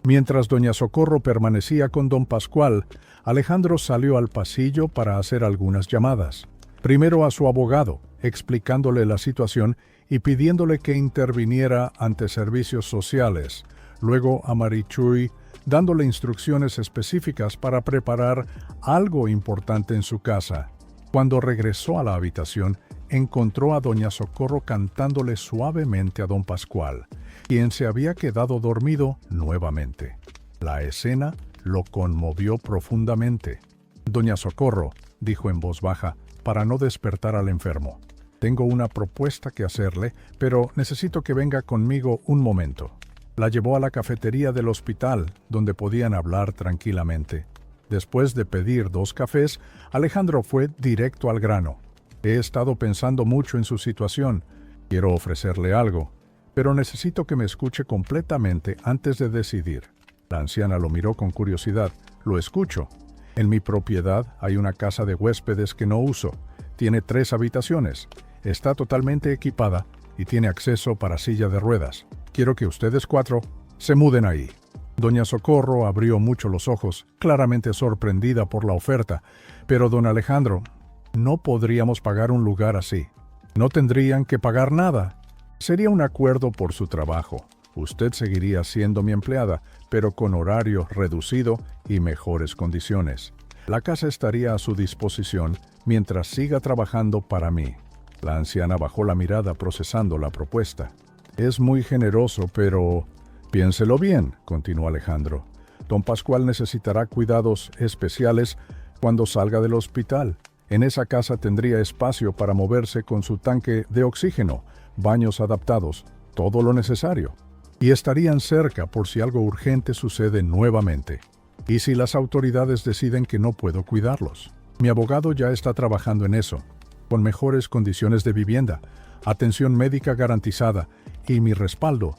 Mientras doña Socorro permanecía con don Pascual, Alejandro salió al pasillo para hacer algunas llamadas. Primero a su abogado, explicándole la situación y pidiéndole que interviniera ante servicios sociales. Luego a Marichuy, dándole instrucciones específicas para preparar algo importante en su casa. Cuando regresó a la habitación, encontró a doña Socorro cantándole suavemente a don Pascual, quien se había quedado dormido nuevamente. La escena lo conmovió profundamente. Doña Socorro, dijo en voz baja, para no despertar al enfermo. Tengo una propuesta que hacerle, pero necesito que venga conmigo un momento. La llevó a la cafetería del hospital, donde podían hablar tranquilamente. Después de pedir 2 cafés, Alejandro fue directo al grano. He estado pensando mucho en su situación. Quiero ofrecerle algo, pero necesito que me escuche completamente antes de decidir. La anciana lo miró con curiosidad. Lo escucho. En mi propiedad hay una casa de huéspedes que no uso. Tiene 3 habitaciones. Está totalmente equipada y tiene acceso para silla de ruedas. Quiero que ustedes 4 se muden ahí. Doña Socorro abrió mucho los ojos, claramente sorprendida por la oferta. Pero don Alejandro, no podríamos pagar un lugar así. No tendrían que pagar nada. Sería un acuerdo por su trabajo. Usted seguiría siendo mi empleada, pero con horario reducido y mejores condiciones. La casa estaría a su disposición mientras siga trabajando para mí. La anciana bajó la mirada procesando la propuesta. Es muy generoso, pero... Piénselo bien, continuó Alejandro. Don Pascual necesitará cuidados especiales cuando salga del hospital. En esa casa tendría espacio para moverse con su tanque de oxígeno, baños adaptados, todo lo necesario. Y estarían cerca por si algo urgente sucede nuevamente. Y si las autoridades deciden que no puedo cuidarlos. Mi abogado ya está trabajando en eso, con mejores condiciones de vivienda, atención médica garantizada y mi respaldo.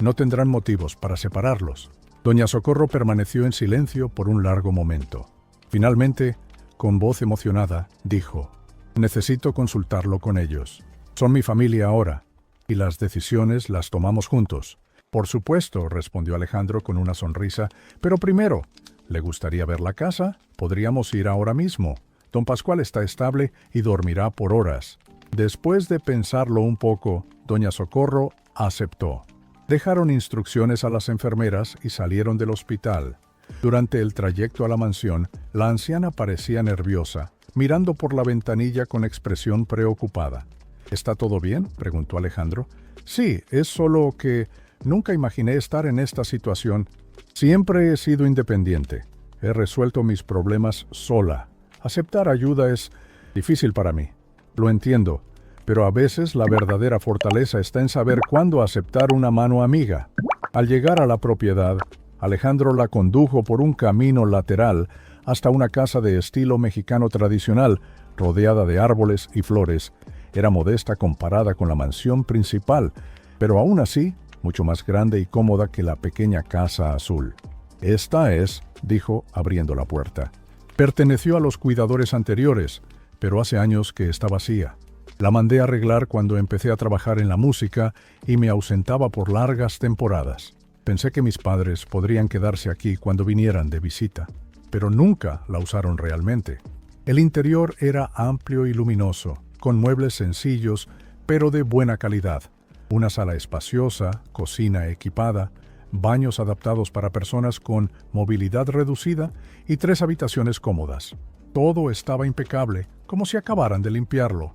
No tendrán motivos para separarlos. Doña Socorro permaneció en silencio por un largo momento. Finalmente, con voz emocionada, dijo: necesito consultarlo con ellos. Son mi familia ahora, y las decisiones las tomamos juntos. Por supuesto, respondió Alejandro con una sonrisa, pero primero, ¿le gustaría ver la casa? Podríamos ir ahora mismo. Don Pascual está estable y dormirá por horas. Después de pensarlo un poco, doña Socorro aceptó. Dejaron instrucciones a las enfermeras y salieron del hospital. Durante el trayecto a la mansión, la anciana parecía nerviosa, mirando por la ventanilla con expresión preocupada. ¿Está todo bien?, preguntó Alejandro. Sí, es solo que nunca imaginé estar en esta situación. Siempre he sido independiente. He resuelto mis problemas sola. Aceptar ayuda es difícil para mí. Lo entiendo, pero a veces la verdadera fortaleza está en saber cuándo aceptar una mano amiga. Al llegar a la propiedad, Alejandro la condujo por un camino lateral hasta una casa de estilo mexicano tradicional, rodeada de árboles y flores. Era modesta comparada con la mansión principal, pero aún así, mucho más grande y cómoda que la pequeña casa azul. Esta es, dijo, abriendo la puerta. Perteneció a los cuidadores anteriores, pero hace años que está vacía. La mandé a arreglar cuando empecé a trabajar en la música y me ausentaba por largas temporadas. Pensé que mis padres podrían quedarse aquí cuando vinieran de visita, pero nunca la usaron realmente. El interior era amplio y luminoso, con muebles sencillos, pero de buena calidad. Una sala espaciosa, cocina equipada, baños adaptados para personas con movilidad reducida y 3 habitaciones cómodas. Todo estaba impecable, como si acabaran de limpiarlo.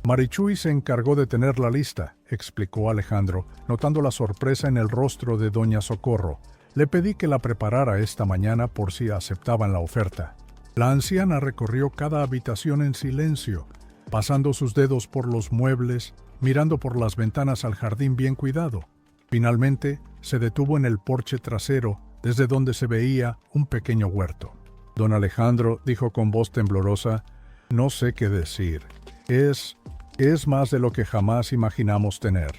Marichuy se encargó de tener la lista, explicó Alejandro, notando la sorpresa en el rostro de doña Socorro. Le pedí que la preparara esta mañana por si aceptaban la oferta. La anciana recorrió cada habitación en silencio, pasando sus dedos por los muebles, mirando por las ventanas al jardín bien cuidado. Finalmente, se detuvo en el porche trasero, desde donde se veía un pequeño huerto. Don Alejandro dijo con voz temblorosa: «No sé qué decir. Es más de lo que jamás imaginamos tener».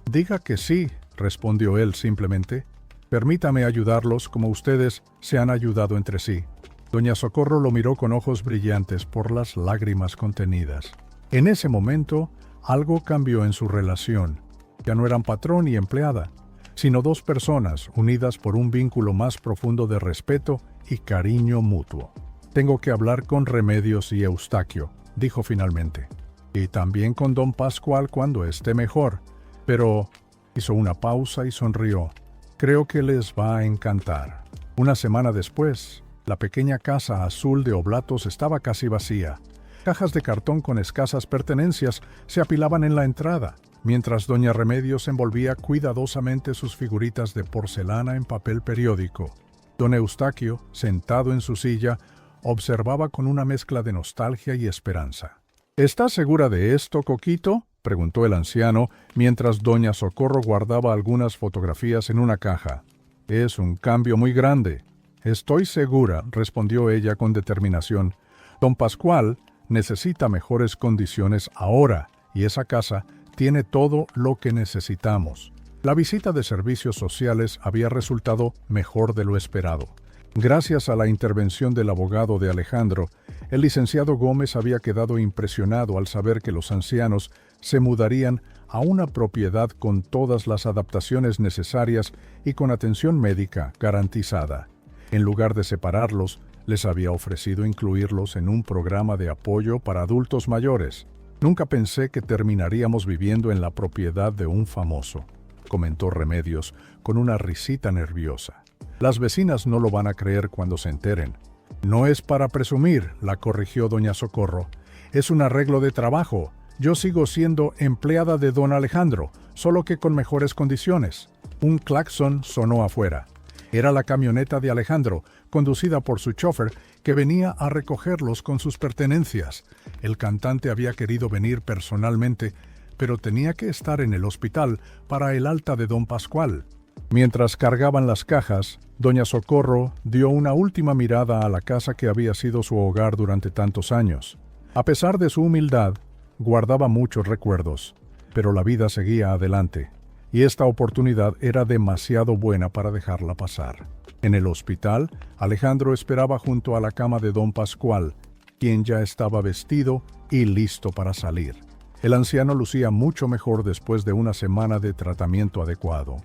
«Diga que sí», respondió él simplemente. «Permítame ayudarlos como ustedes se han ayudado entre sí». Doña Socorro lo miró con ojos brillantes por las lágrimas contenidas. En ese momento, algo cambió en su relación. Ya no eran patrón y empleada, sino dos personas unidas por un vínculo más profundo de respeto y cariño mutuo. «Tengo que hablar con Remedios y Eustaquio», dijo finalmente. «Y también con don Pascual cuando esté mejor. Pero…» hizo una pausa y sonrió. «Creo que les va a encantar». Una semana después, la pequeña casa azul de Oblatos estaba casi vacía. Cajas de cartón con escasas pertenencias se apilaban en la entrada, mientras doña Remedios envolvía cuidadosamente sus figuritas de porcelana en papel periódico. Don Eustaquio, sentado en su silla, observaba con una mezcla de nostalgia y esperanza. «¿Estás segura de esto, Coquito?», preguntó el anciano, mientras doña Socorro guardaba algunas fotografías en una caja. «Es un cambio muy grande». «Estoy segura», respondió ella con determinación. «Don Pascual necesita mejores condiciones ahora, y esa casa tiene todo lo que necesitamos». La visita de servicios sociales había resultado mejor de lo esperado. Gracias a la intervención del abogado de Alejandro, el licenciado Gómez había quedado impresionado al saber que los ancianos se mudarían a una propiedad con todas las adaptaciones necesarias y con atención médica garantizada. En lugar de separarlos, les había ofrecido incluirlos en un programa de apoyo para adultos mayores. «Nunca pensé que terminaríamos viviendo en la propiedad de un famoso», comentó Remedios con una risita nerviosa. «Las vecinas no lo van a creer cuando se enteren». «No es para presumir», la corrigió doña Socorro. «Es un arreglo de trabajo. Yo sigo siendo empleada de don Alejandro, solo que con mejores condiciones». Un claxon sonó afuera. Era la camioneta de Alejandro, conducida por su chofer, que venía a recogerlos con sus pertenencias. El cantante había querido venir personalmente, pero tenía que estar en el hospital para el alta de don Pascual. Mientras cargaban las cajas, doña Socorro dio una última mirada a la casa que había sido su hogar durante tantos años. A pesar de su humildad, guardaba muchos recuerdos, pero la vida seguía adelante, y esta oportunidad era demasiado buena para dejarla pasar. En el hospital, Alejandro esperaba junto a la cama de don Pascual, quien ya estaba vestido y listo para salir. El anciano lucía mucho mejor después de una semana de tratamiento adecuado.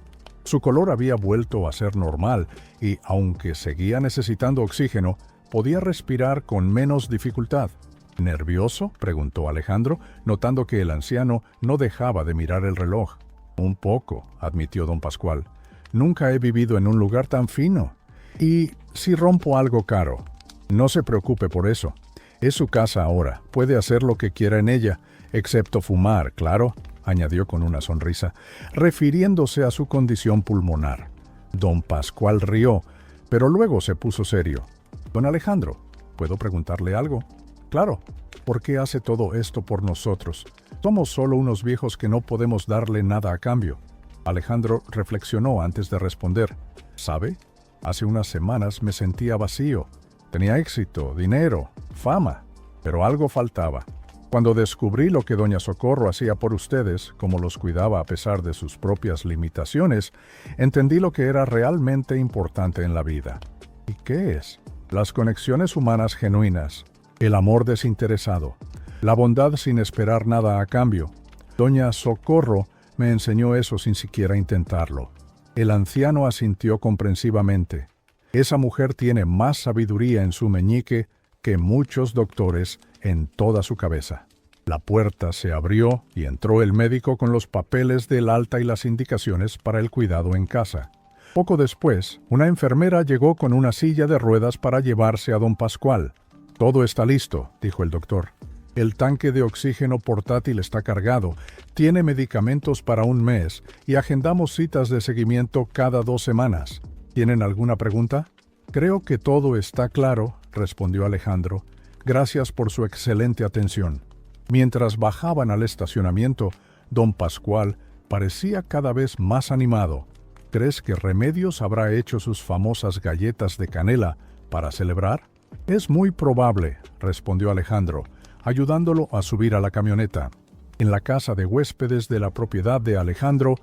Su color había vuelto a ser normal y, aunque seguía necesitando oxígeno, podía respirar con menos dificultad. ¿Nervioso?, preguntó Alejandro, notando que el anciano no dejaba de mirar el reloj. «Un poco», admitió don Pascual. «Nunca he vivido en un lugar tan fino. ¿Y si rompo algo caro?» «No se preocupe por eso. Es su casa ahora. Puede hacer lo que quiera en ella, excepto fumar, claro», añadió con una sonrisa, refiriéndose a su condición pulmonar. Don Pascual rió, pero luego se puso serio. «Don Alejandro, ¿puedo preguntarle algo?» «Claro. ¿Por qué hace todo esto por nosotros? Somos solo unos viejos que no podemos darle nada a cambio». Alejandro reflexionó antes de responder. «¿Sabe? Hace unas semanas me sentía vacío. Tenía éxito, dinero, fama, pero algo faltaba. Cuando descubrí lo que doña Socorro hacía por ustedes, cómo los cuidaba a pesar de sus propias limitaciones, entendí lo que era realmente importante en la vida». «¿Y qué es?» «Las conexiones humanas genuinas, el amor desinteresado, la bondad sin esperar nada a cambio. Doña Socorro me enseñó eso sin siquiera intentarlo». El anciano asintió comprensivamente. «Esa mujer tiene más sabiduría en su meñique que muchos doctores en toda su cabeza». La puerta se abrió y entró el médico con los papeles del alta y las indicaciones para el cuidado en casa. Poco después, una enfermera llegó con una silla de ruedas para llevarse a don Pascual. «Todo está listo», dijo el doctor. «El tanque de oxígeno portátil está cargado, tiene medicamentos para un mes y agendamos citas de seguimiento cada 2 semanas. ¿Tienen alguna pregunta?» «Creo que todo está claro», respondió Alejandro. «Gracias por su excelente atención». Mientras bajaban al estacionamiento, don Pascual parecía cada vez más animado. ¿Crees que Remedios habrá hecho sus famosas galletas de canela para celebrar? Es muy probable, respondió Alejandro, ayudándolo a subir a la camioneta. En la casa de huéspedes de la propiedad de Alejandro,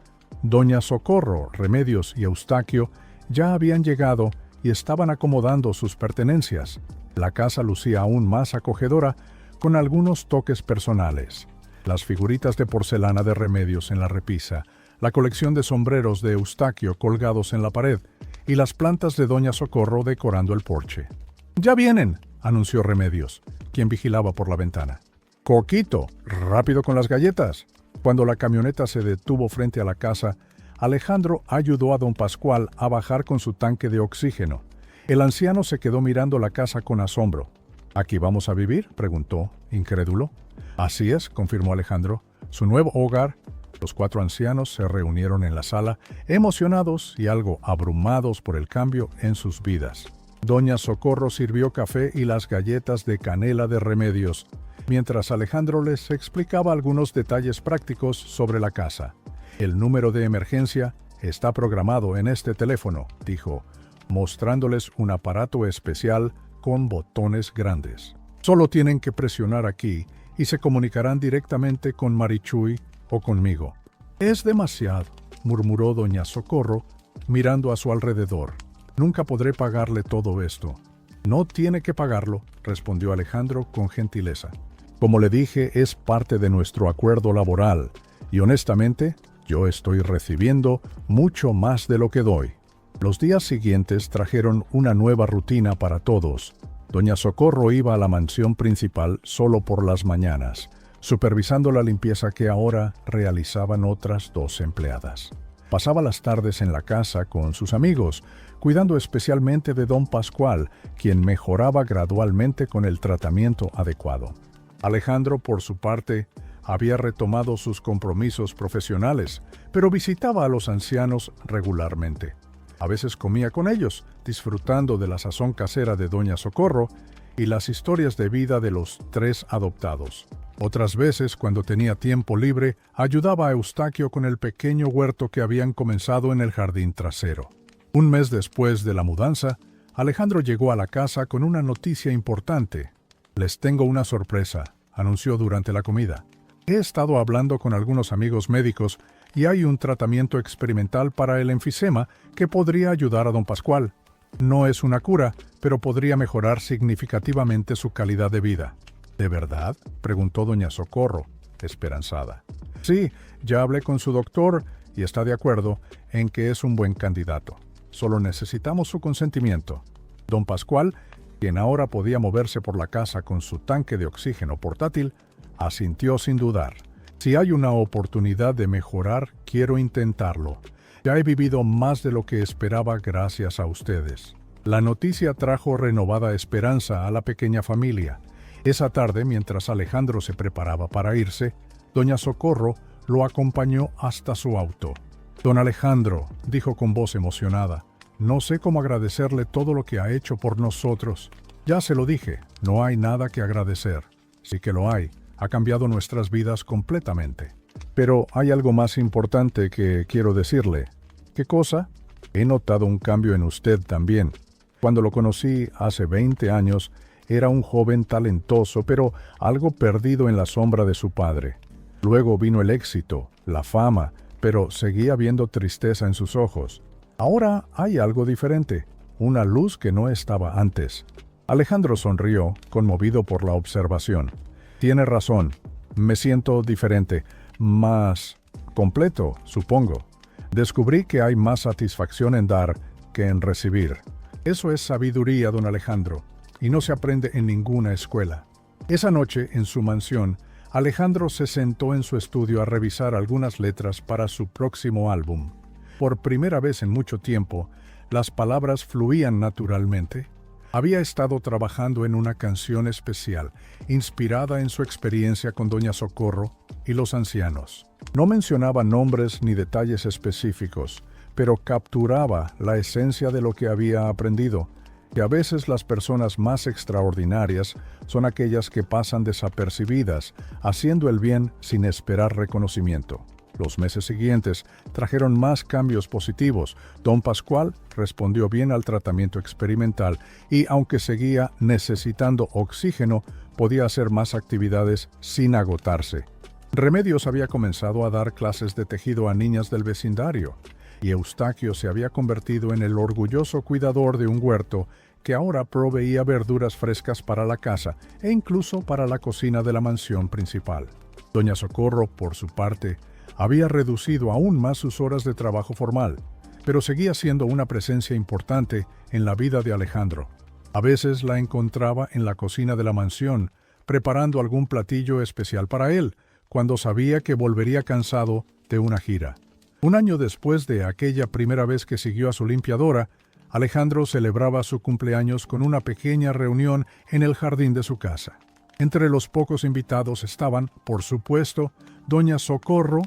doña Socorro, Remedios y Eustaquio ya habían llegado y estaban acomodando sus pertenencias. La casa lucía aún más acogedora, con algunos toques personales. Las figuritas de porcelana de Remedios en la repisa, la colección de sombreros de Eustaquio colgados en la pared y las plantas de doña Socorro decorando el porche. «¡Ya vienen!», anunció Remedios, quien vigilaba por la ventana. «Coquito, rápido con las galletas». Cuando la camioneta se detuvo frente a la casa, Alejandro ayudó a don Pascual a bajar con su tanque de oxígeno. El anciano se quedó mirando la casa con asombro. «¿Aquí vamos a vivir?», preguntó, incrédulo. «Así es», confirmó Alejandro. «Su nuevo hogar». Los 4 ancianos se reunieron en la sala, emocionados y algo abrumados por el cambio en sus vidas. Doña Socorro sirvió café y las galletas de canela de Remedios, mientras Alejandro les explicaba algunos detalles prácticos sobre la casa. «El número de emergencia está programado en este teléfono», dijo, mostrándoles un aparato especial con botones grandes. «Solo tienen que presionar aquí y se comunicarán directamente con Marichuy o conmigo». «Es demasiado», murmuró doña Socorro, mirando a su alrededor. «Nunca podré pagarle todo esto». «No tiene que pagarlo», respondió Alejandro con gentileza. «Como le dije, es parte de nuestro acuerdo laboral, y honestamente, yo estoy recibiendo mucho más de lo que doy». Los días siguientes trajeron una nueva rutina para todos. Doña Socorro iba a la mansión principal solo por las mañanas, supervisando la limpieza que ahora realizaban otras 2 empleadas. Pasaba las tardes en la casa con sus amigos, cuidando especialmente de don Pascual, quien mejoraba gradualmente con el tratamiento adecuado. Alejandro, por su parte, había retomado sus compromisos profesionales, pero visitaba a los ancianos regularmente. A veces comía con ellos, disfrutando de la sazón casera de doña Socorro y las historias de vida de los 3 adoptados. Otras veces, cuando tenía tiempo libre, ayudaba a Eustaquio con el pequeño huerto que habían comenzado en el jardín trasero. Un mes después de la mudanza, Alejandro llegó a la casa con una noticia importante. «Les tengo una sorpresa», anunció durante la comida. «He estado hablando con algunos amigos médicos y hay un tratamiento experimental para el enfisema que podría ayudar a don Pascual. No es una cura, pero podría mejorar significativamente su calidad de vida». «¿De verdad?», preguntó doña Socorro, esperanzada. «Sí, ya hablé con su doctor y está de acuerdo en que es un buen candidato. Solo necesitamos su consentimiento». Don Pascual, quien ahora podía moverse por la casa con su tanque de oxígeno portátil, asintió sin dudar. «Si hay una oportunidad de mejorar, quiero intentarlo. Ya he vivido más de lo que esperaba gracias a ustedes». La noticia trajo renovada esperanza a la pequeña familia. Esa tarde, mientras Alejandro se preparaba para irse, doña Socorro lo acompañó hasta su auto. «Don Alejandro», dijo con voz emocionada, «no sé cómo agradecerle todo lo que ha hecho por nosotros. Ya se lo dije, no hay nada que agradecer. Sí que lo hay, ha cambiado nuestras vidas completamente. Pero hay algo más importante que quiero decirle». «¿Qué cosa?». «He notado un cambio en usted también. Cuando lo conocí hace 20 años, era un joven talentoso, pero algo perdido en la sombra de su padre. Luego vino el éxito, la fama, pero seguía viendo tristeza en sus ojos. Ahora hay algo diferente, una luz que no estaba antes». Alejandro sonrió, conmovido por la observación. «Tiene razón, me siento diferente, más completo, supongo. Descubrí que hay más satisfacción en dar que en recibir. Eso es sabiduría, don Alejandro, y no se aprende en ninguna escuela». Esa noche, en su mansión, Alejandro se sentó en su estudio a revisar algunas letras para su próximo álbum. Por primera vez en mucho tiempo, las palabras fluían naturalmente. Había estado trabajando en una canción especial, inspirada en su experiencia con doña Socorro y los ancianos. No mencionaba nombres ni detalles específicos, pero capturaba la esencia de lo que había aprendido, que a veces las personas más extraordinarias son aquellas que pasan desapercibidas, haciendo el bien sin esperar reconocimiento. Los meses siguientes trajeron más cambios positivos. Don Pascual respondió bien al tratamiento experimental y, aunque seguía necesitando oxígeno, podía hacer más actividades sin agotarse. Remedios había comenzado a dar clases de tejido a niñas del vecindario, y Eustaquio se había convertido en el orgulloso cuidador de un huerto que ahora proveía verduras frescas para la casa e incluso para la cocina de la mansión principal. Doña Socorro, por su parte, había reducido aún más sus horas de trabajo formal, pero seguía siendo una presencia importante en la vida de Alejandro. A veces la encontraba en la cocina de la mansión, preparando algún platillo especial para él, cuando sabía que volvería cansado de una gira. Un año después de aquella primera vez que siguió a su limpiadora, Alejandro celebraba su cumpleaños con una pequeña reunión en el jardín de su casa. Entre los pocos invitados estaban, por supuesto, Doña Socorro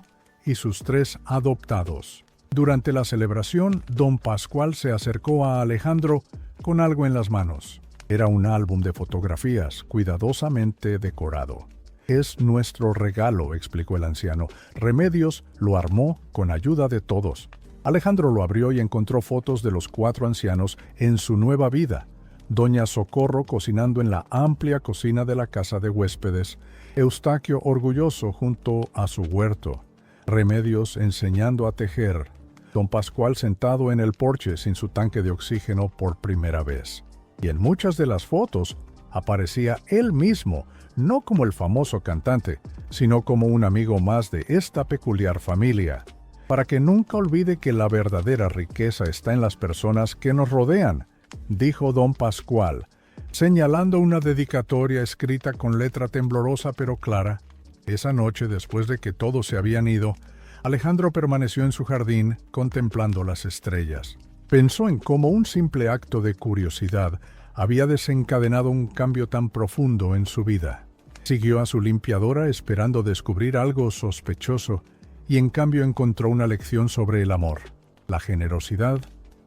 y sus 3 adoptados. Durante la celebración, don Pascual se acercó a Alejandro con algo en las manos. Era un álbum de fotografías cuidadosamente decorado. «Es nuestro regalo», explicó el anciano. Remedios lo armó con ayuda de todos. Alejandro lo abrió y encontró fotos de los 4 ancianos en su nueva vida. Doña Socorro cocinando en la amplia cocina de la casa de huéspedes, Eustaquio orgulloso junto a su huerto, Remedios enseñando a tejer, don Pascual sentado en el porche sin su tanque de oxígeno por primera vez. Y en muchas de las fotos aparecía él mismo, no como el famoso cantante, sino como un amigo más de esta peculiar familia, para que nunca olvide que la verdadera riqueza está en las personas que nos rodean, dijo don Pascual, señalando una dedicatoria escrita con letra temblorosa pero clara. Esa noche, después de que todos se habían ido, Alejandro permaneció en su jardín contemplando las estrellas. Pensó en cómo un simple acto de curiosidad había desencadenado un cambio tan profundo en su vida. Siguió a su limpiadora esperando descubrir algo sospechoso y en cambio encontró una lección sobre el amor, la generosidad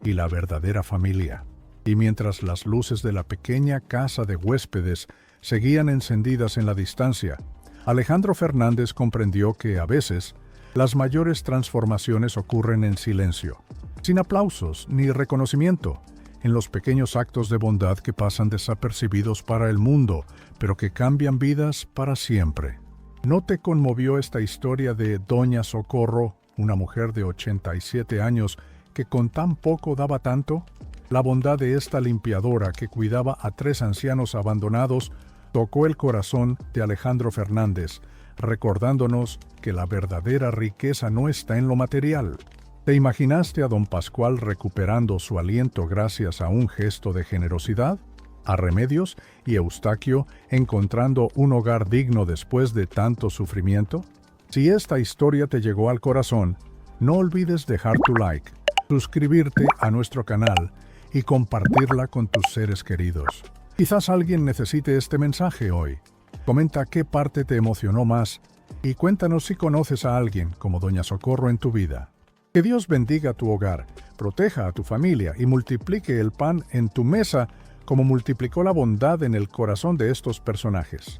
y la verdadera familia. Y mientras las luces de la pequeña casa de huéspedes seguían encendidas en la distancia, Alejandro Fernández comprendió que a veces las mayores transformaciones ocurren en silencio, sin aplausos ni reconocimiento, en los pequeños actos de bondad que pasan desapercibidos para el mundo, pero que cambian vidas para siempre. ¿No te conmovió esta historia de Doña Socorro, una mujer de 87 años que con tan poco daba tanto? La bondad de esta limpiadora que cuidaba a 3 ancianos abandonados tocó el corazón de Alejandro Fernández, recordándonos que la verdadera riqueza no está en lo material. ¿Te imaginaste a don Pascual recuperando su aliento gracias a un gesto de generosidad? ¿A Remedios y Eustaquio encontrando un hogar digno después de tanto sufrimiento? Si esta historia te llegó al corazón, no olvides dejar tu like, suscribirte a nuestro canal y compartirla con tus seres queridos. Quizás alguien necesite este mensaje hoy. Comenta qué parte te emocionó más y cuéntanos si conoces a alguien como Doña Socorro en tu vida. Que Dios bendiga tu hogar, proteja a tu familia y multiplique el pan en tu mesa como multiplicó la bondad en el corazón de estos personajes.